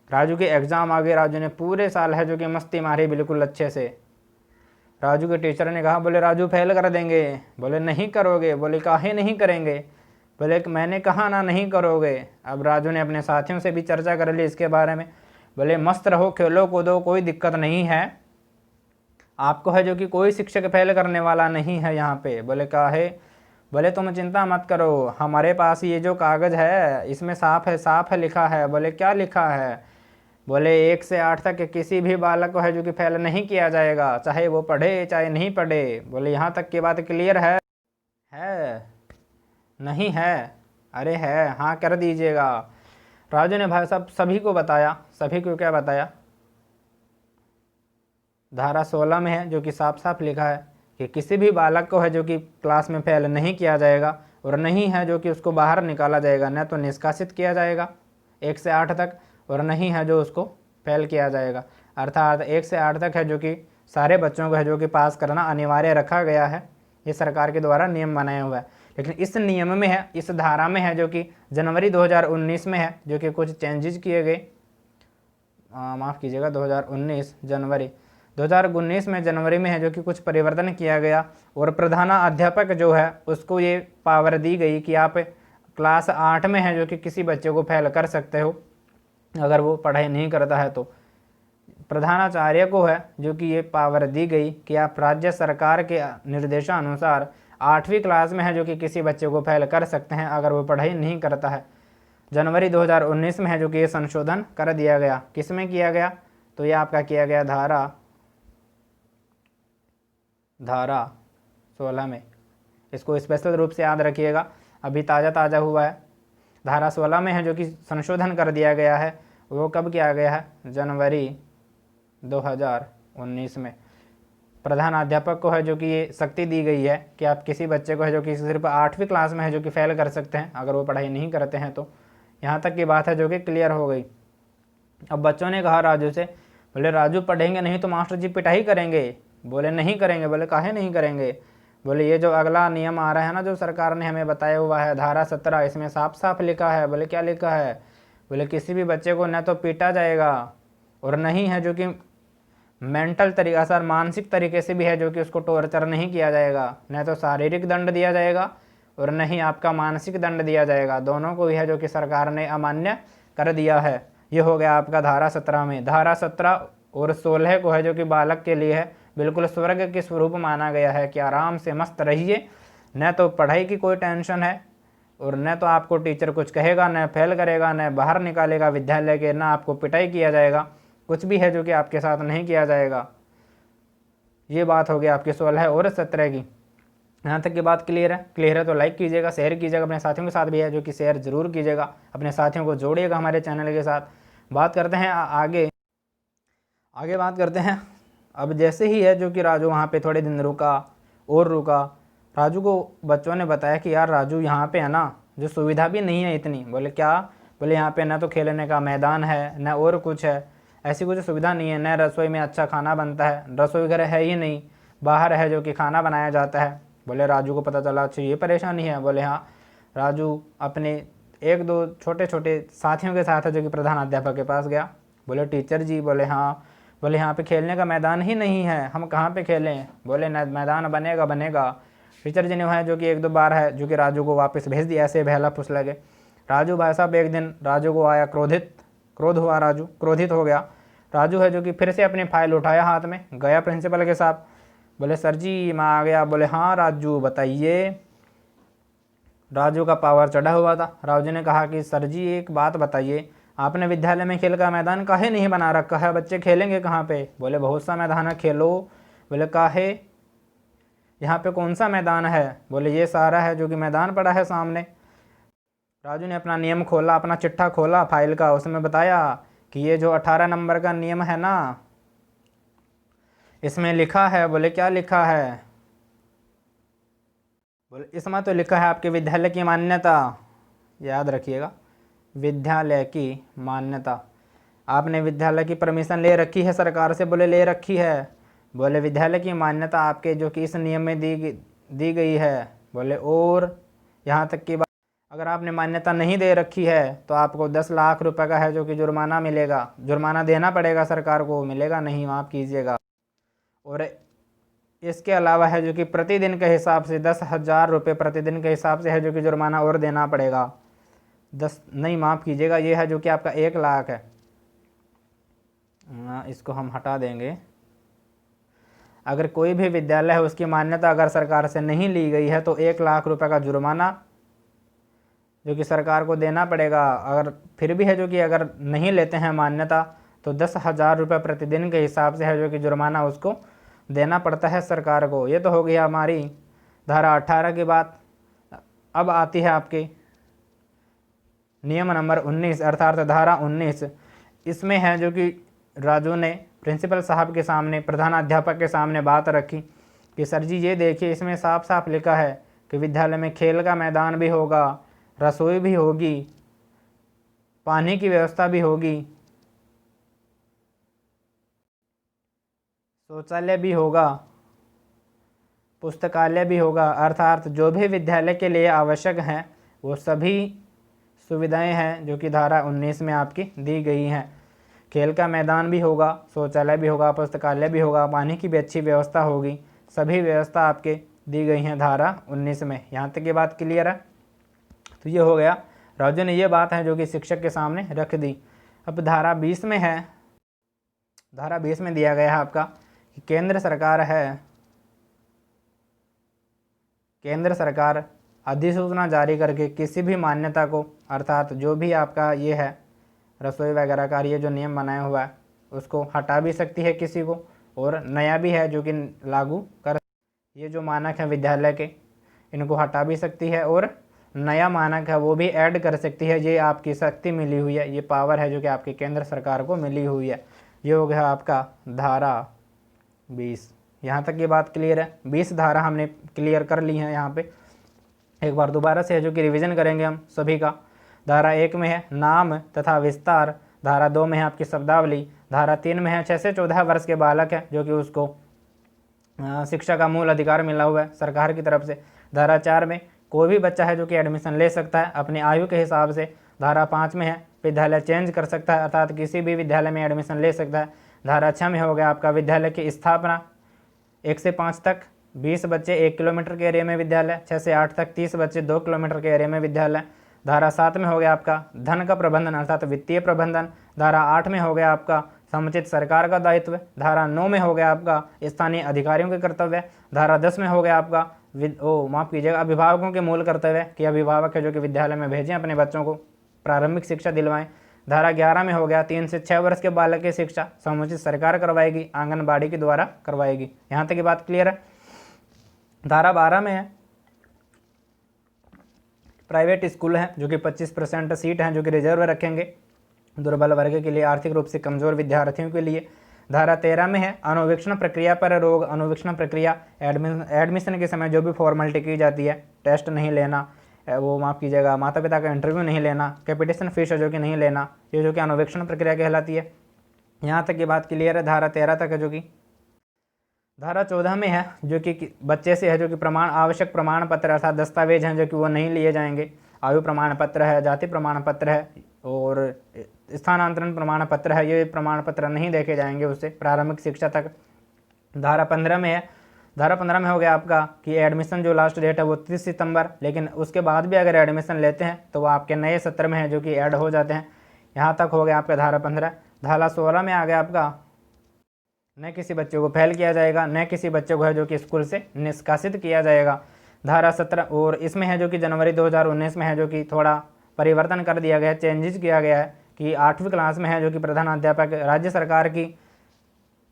राजू के एग्ज़ाम आ गए। राजू ने पूरे साल है जो कि मस्ती मारी बिल्कुल अच्छे से। राजू के टीचर ने कहा बोले राजू फेल कर देंगे। बोले नहीं करोगे। बोले काहे नहीं करेंगे? बोले मैंने कहा ना नहीं करोगे। अब राजू ने अपने साथियों से भी चर्चा कर ली इसके बारे में। बोले मस्त रहो, खेलो कूदो, कोई दिक्कत नहीं है, आपको है जो कि कोई शिक्षक फेल करने वाला नहीं है यहाँ पे। बोले काहे? बोले तुम चिंता मत करो, हमारे पास ये जो कागज़ है इसमें साफ है लिखा है। बोले क्या लिखा है? बोले 1 से 8 तक किसी भी बालक को है जो कि फेल नहीं किया जाएगा, चाहे वो पढ़े चाहे नहीं पढ़े। बोले यहाँ तक की बात क्लियर है? नहीं है? अरे है, हाँ कर दीजिएगा। राजू ने भाई साहब सभी को बताया। सभी को क्या बताया? धारा 16 में है जो कि साफ साफ लिखा है कि किसी भी बालक को है जो कि क्लास में फेल नहीं किया जाएगा, और नहीं है जो कि उसको बाहर निकाला जाएगा, न तो निष्कासित किया जाएगा 1 से 8 तक, और नहीं है जो उसको फेल किया जाएगा। अर्थात 1 से 8 तक है जो कि सारे बच्चों को है जो कि पास करना अनिवार्य रखा गया है। ये सरकार के द्वारा नियम बनाया हुआ है। लेकिन इस नियम में है, इस धारा में है जो कि जनवरी 2019 में है जो कि कुछ चेंजेस किए गए। माफ़ कीजिएगा, 2019 जनवरी 2019 में जनवरी में है जो कि कुछ परिवर्तन किया गया, और प्रधानाध्यापक जो है उसको ये पावर दी गई कि आप क्लास 8 में है जो कि किसी बच्चे को फेल कर सकते हो अगर वो पढ़ाई नहीं करता है तो। प्रधानाचार्य को है जो कि ये पावर दी गई कि आप राज्य सरकार के निर्देशानुसार 8वीं क्लास में है जो कि किसी बच्चे को फेल कर सकते हैं अगर वो पढ़ाई नहीं करता है। जनवरी 2019 में है जो कि ये संशोधन कर दिया गया। किस में किया गया? तो ये आपका किया गया धारा 16 में। इसको स्पेशल रूप से याद रखिएगा, अभी ताज़ा हुआ है। धारा 16 में है जो कि संशोधन कर दिया गया है। वो कब किया गया है? जनवरी 2019 में। प्रधानाध्यापक को है जो कि ये शक्ति दी गई है कि आप किसी बच्चे को है जो कि सिर्फ 8वीं क्लास में है जो कि फेल कर सकते हैं अगर वो पढ़ाई नहीं करते हैं तो। यहाँ तक की बात है जो कि क्लियर हो गई। अब बच्चों ने कहा राजू से, बोले राजू पढ़ेंगे नहीं तो मास्टर जी पिटाई करेंगे। बोले नहीं करेंगे। बोले काहे नहीं करेंगे? बोले ये जो अगला नियम आ रहा है ना जो सरकार ने हमें बताया हुआ है, धारा 17, इसमें साफ साफ लिखा है। बोले क्या लिखा है? बोले किसी भी बच्चे को न तो पीटा जाएगा, और नहीं है जो कि मेंटल तरीका से, मानसिक तरीके से भी है जो कि उसको टॉर्चर नहीं किया जाएगा। न तो शारीरिक दंड दिया जाएगा और नहीं आपका मानसिक दंड दिया जाएगा। दोनों को भी है जो कि सरकार ने अमान्य कर दिया है। ये हो गया आपका धारा 17 में। धारा 17 और 16 को है जो कि बालक के लिए है, बिल्कुल स्वर्ग के स्वरूप माना गया है कि आराम से मस्त रहिए, न तो पढ़ाई की कोई टेंशन है, और न तो आपको टीचर कुछ कहेगा, न फेल करेगा, न बाहर निकालेगा विद्यालय के, न आपको पिटाई किया जाएगा, कुछ भी है जो कि आपके साथ नहीं किया जाएगा। ये बात होगी आपकी 16 और 17 की। यहाँ तक की बात क्लियर है? क्लियर है तो लाइक कीजिएगा, शेयर कीजिएगा, अपने साथियों के साथ भी है जो कि शेयर जरूर कीजिएगा, अपने साथियों को जोड़िएगा हमारे चैनल के साथ। बात करते हैं आगे बात करते हैं अब जैसे ही है जो कि राजू वहाँ पे थोड़े दिन रुका और रुका, राजू को बच्चों ने बताया कि यार राजू यहाँ पे है ना जो सुविधा भी नहीं है इतनी। बोले क्या? बोले यहाँ पे ना तो खेलने का मैदान है, न और कुछ है, ऐसी कुछ सुविधा नहीं है, न रसोई में अच्छा खाना बनता है, रसोई वगैरह है ही नहीं, बाहर है जो कि खाना बनाया जाता है। बोले राजू को पता चला अच्छा ये परेशानी है। बोले हाँ। राजू अपने एक दो छोटे छोटे साथियों के साथ है जो कि प्रधानाध्यापक के पास गया। बोले टीचर जी। बोले हाँ। बोले यहाँ पे खेलने का मैदान ही नहीं है, हम कहाँ पे खेलें? बोले मैदान बनेगा बनेगा। टीचर जी ने वहाँ जो कि एक दो बार है जो कि राजू को वापस भेज दिया, ऐसे बहला फुस लगे। राजू भाई साहब एक दिन राजू को आया क्रोध हुआ, राजू क्रोधित हो गया। राजू है जो कि फिर से अपनी फाइल उठाया, हाथ में गया प्रिंसिपल के साथ। बोले सर जी मैं आ गया। बोले हाँ राजू बताइए। राजू का पावर चढ़ा हुआ था। राजू ने कहा कि सर जी एक बात बताइए, आपने विद्यालय में खेल का मैदान काहे नहीं बना रखा है? बच्चे खेलेंगे कहाँ पे? बोले बहुत सा मैदान है, खेलो। बोले काहे? यहाँ पे कौन सा मैदान है? बोले ये सारा है जो कि मैदान पड़ा है सामने। राजू ने अपना नियम खोला, अपना चिट्ठा खोला फाइल का, उसमें बताया कि ये जो 18 नंबर का नियम है ना, इसमें लिखा है। बोले क्या लिखा है? बोले इसमें तो लिखा है आपके विद्यालय की मान्यता, याद रखिएगा, विद्यालय की मान्यता। आपने विद्यालय की परमिशन ले रखी है सरकार से? बोले ले रखी है। बोले विद्यालय की मान्यता आपके जो कि इस नियम में दी गई है। बोले और यहाँ तक की बात, अगर आपने मान्यता नहीं दे रखी है तो आपको 10 लाख रुपए का है जो कि जुर्माना मिलेगा, जुर्माना देना पड़ेगा सरकार को, मिलेगा नहीं, माफ़ कीजिएगा। और इसके अलावा है जो कि प्रतिदिन के हिसाब से 10,000 रुपये प्रतिदिन के हिसाब से है जो कि जुर्माना और देना पड़ेगा। 10 नहीं, माफ़ कीजिएगा, ये है जो कि आपका 1 लाख है। इसको हम हटा देंगे। अगर कोई भी विद्यालय है उसकी मान्यता अगर सरकार से नहीं ली गई है तो 1 लाख रुपए का जुर्माना जो कि सरकार को देना पड़ेगा। अगर फिर भी है जो कि अगर नहीं लेते हैं मान्यता तो 10,000 रुपये प्रतिदिन के हिसाब से है जो कि जुर्माना उसको देना पड़ता है सरकार को। ये तो हो गई हमारी धारा 18 की बात। अब आती है आपकी नियम नंबर 19 अर्थात धारा 19। इसमें है जो कि राजू ने प्रिंसिपल साहब के सामने, प्रधानाध्यापक के सामने बात रखी कि सर जी ये देखिए, इसमें साफ साफ लिखा है कि विद्यालय में खेल का मैदान भी होगा, रसोई भी होगी, पानी की व्यवस्था भी होगी, शौचालय भी होगा, पुस्तकालय भी होगा, अर्थात जो भी विद्यालय के लिए आवश्यक हैं वो सभी सुविधाएं हैं जो कि धारा 19 में आपकी दी गई हैं। खेल का मैदान भी होगा, शौचालय भी होगा, पुस्तकालय भी होगा, पानी की भी अच्छी व्यवस्था होगी, सभी व्यवस्था आपके दी गई हैं धारा 19 में। यहाँ तक ये बात क्लियर है? तो ये हो गया, राजू ने ये बात है जो कि शिक्षक के सामने रख दी। अब धारा 20 में है, धारा 20 में दिया गया है आपका कि केंद्र सरकार अधिसूचना जारी करके किसी भी मान्यता को, अर्थात जो भी आपका ये है रसोई वगैरह का ये जो नियम बनाया हुआ है उसको हटा भी सकती है किसी को, और नया भी है जो कि लागू कर, ये जो मानक है विद्यालय के इनको हटा भी सकती है और नया मानक है वो भी ऐड कर सकती है। ये आपकी शक्ति मिली हुई है, ये पावर है जो कि आपकी केंद्र सरकार को मिली हुई है। ये हो गया आपका धारा 20। यहाँ तक ये बात क्लियर है? 20 धारा हमने क्लियर कर ली है। यहाँ पे एक बार दोबारा से है जो कि रिवीजन करेंगे हम सभी का। धारा 1 में है नाम तथा विस्तार, धारा 2 में है आपकी शब्दावली, धारा 3 में है 6 से 14 वर्ष के बालक है जो कि उसको शिक्षा का मूल अधिकार मिला हुआ है सरकार की तरफ से। धारा 4 में कोई भी बच्चा है जो कि एडमिशन ले सकता है अपनी आयु के हिसाब से। धारा 5 में है विद्यालय चेंज कर सकता है, अर्थात किसी भी विद्यालय में एडमिशन ले सकता है। धारा 6 में हो गया आपका विद्यालय की स्थापना, 1 से 5 तक 20 बच्चे 1 किलोमीटर के एरिया में विद्यालय, 6 से 8 तक 30 बच्चे 2 किलोमीटर के एरिया में विद्यालय। धारा 7 में हो गया आपका धन का प्रबंधन अर्थात वित्तीय प्रबंधन। धारा 8 में हो गया आपका समुचित सरकार का दायित्व। धारा 9 में हो गया आपका स्थानीय अधिकारियों के कर्तव्य। धारा 10 में हो गया आपका माफ़ कीजिएगा अभिभावकों के मूल कर्तव्य कि अभिभावक है जो कि विद्यालय में भेजें अपने बच्चों को, प्रारंभिक शिक्षा दिलवाएं। धारा 11 में हो गया 3 से 6 वर्ष के बालक की शिक्षा समुचित सरकार करवाएगी, आंगनबाड़ी के द्वारा करवाएगी। यहाँ तक की बात क्लियर है? धारा 12 में है प्राइवेट स्कूल हैं जो कि 25% सीट हैं जो कि रिजर्व रखेंगे दुर्बल वर्ग के लिए, आर्थिक रूप से कमज़ोर विद्यार्थियों के लिए। धारा 13 में है अनुवीक्षण प्रक्रिया पर रोक। अनुवीक्षण प्रक्रिया एडमिशन के समय जो भी फॉर्मेलिटी की जाती है, टेस्ट नहीं लेना, वो माफ़ कीजिएगा, माता पिता का इंटरव्यू नहीं लेना, कैपिटेशन फीस है जो कि नहीं लेना, ये जो कि अनुवीक्षण प्रक्रिया कहलाती है। यहाँ तक की बात क्लियर है। धारा 13 तक है जो कि धारा 14 में है जो कि बच्चे से है जो कि आवश्यक प्रमाण पत्र अर्थात दस्तावेज हैं जो कि वो नहीं लिए जाएंगे। आयु प्रमाण पत्र है, जाति प्रमाण पत्र है और स्थानांतरण प्रमाण पत्र है, ये प्रमाण पत्र नहीं देखे जाएंगे उससे प्रारंभिक शिक्षा तक। धारा 15 में है। धारा 15 में हो गया आपका कि एडमिशन जो लास्ट डेट है वो 30 सितंबर, लेकिन उसके बाद भी अगर एडमिशन लेते हैं तो वो आपके नए सत्र में है जो कि ऐड हो जाते हैं। यहाँ तक हो गया आपका धारा 15। धारा 16 में आ गया आपका न किसी बच्चे को फेल किया जाएगा, न किसी बच्चे को है जो कि स्कूल से निष्कासित किया जाएगा। धारा 17 और इसमें है जो कि जनवरी 2019 में है जो कि थोड़ा परिवर्तन कर दिया गया है, चेंजेस किया गया है कि 8वीं क्लास में है जो कि प्रधानाध्यापक राज्य सरकार की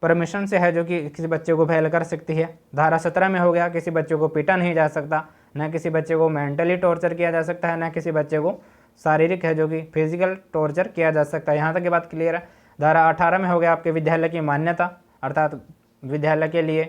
परमिशन से है जो कि किसी बच्चे को फेल कर सकती है। धारा 17 में हो गया किसी बच्चे को पीटा नहीं जा सकता, न किसी बच्चे को मेंटली टॉर्चर किया जा सकता है, न किसी बच्चे को शारीरिक है जो कि फिजिकल टॉर्चर किया जा सकता है। यहाँ तक की बात क्लियर है। धारा 18 में हो गया आपके विद्यालय की मान्यता अर्थात विद्यालय के लिए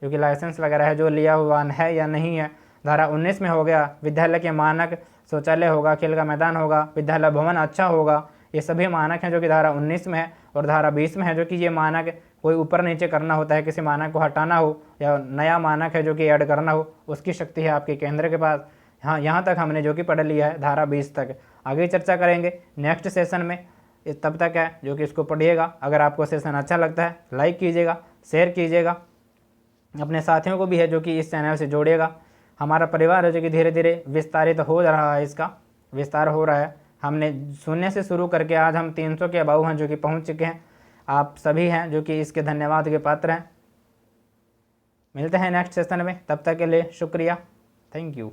जो कि लाइसेंस वगैरह है जो लिया हुआ है या नहीं है। धारा 19 में हो गया विद्यालय के मानक, शौचालय होगा, खेल का मैदान होगा, विद्यालय भवन अच्छा होगा, ये सभी मानक हैं जो कि धारा 19 में है। और धारा 20 में है जो कि ये मानक कोई ऊपर नीचे करना होता है, किसी मानक को हटाना हो या नया मानक है जो कि ऐड करना हो, उसकी शक्ति है आपके केंद्र के पास। हाँ, यहाँ तक हमने जो कि पढ़ लिया है धारा 20 तक। आगे चर्चा करेंगे नेक्स्ट सेशन में। तब तक है जो कि इसको पढ़िएगा। अगर आपको सेशन अच्छा लगता है लाइक कीजिएगा, शेयर कीजिएगा, अपने साथियों को भी है जो कि इस चैनल से जोड़िएगा। हमारा परिवार है जो कि धीरे धीरे विस्तारित हो रहा है, इसका विस्तार हो रहा है। हमने शून्य से शुरू करके आज हम 300 के अबाउ हैं जो कि पहुंच चुके हैं। आप सभी हैं जो कि इसके धन्यवाद के पात्र हैं। मिलते हैं नेक्स्ट सेशन में, तब तक के लिए शुक्रिया, थैंक यू।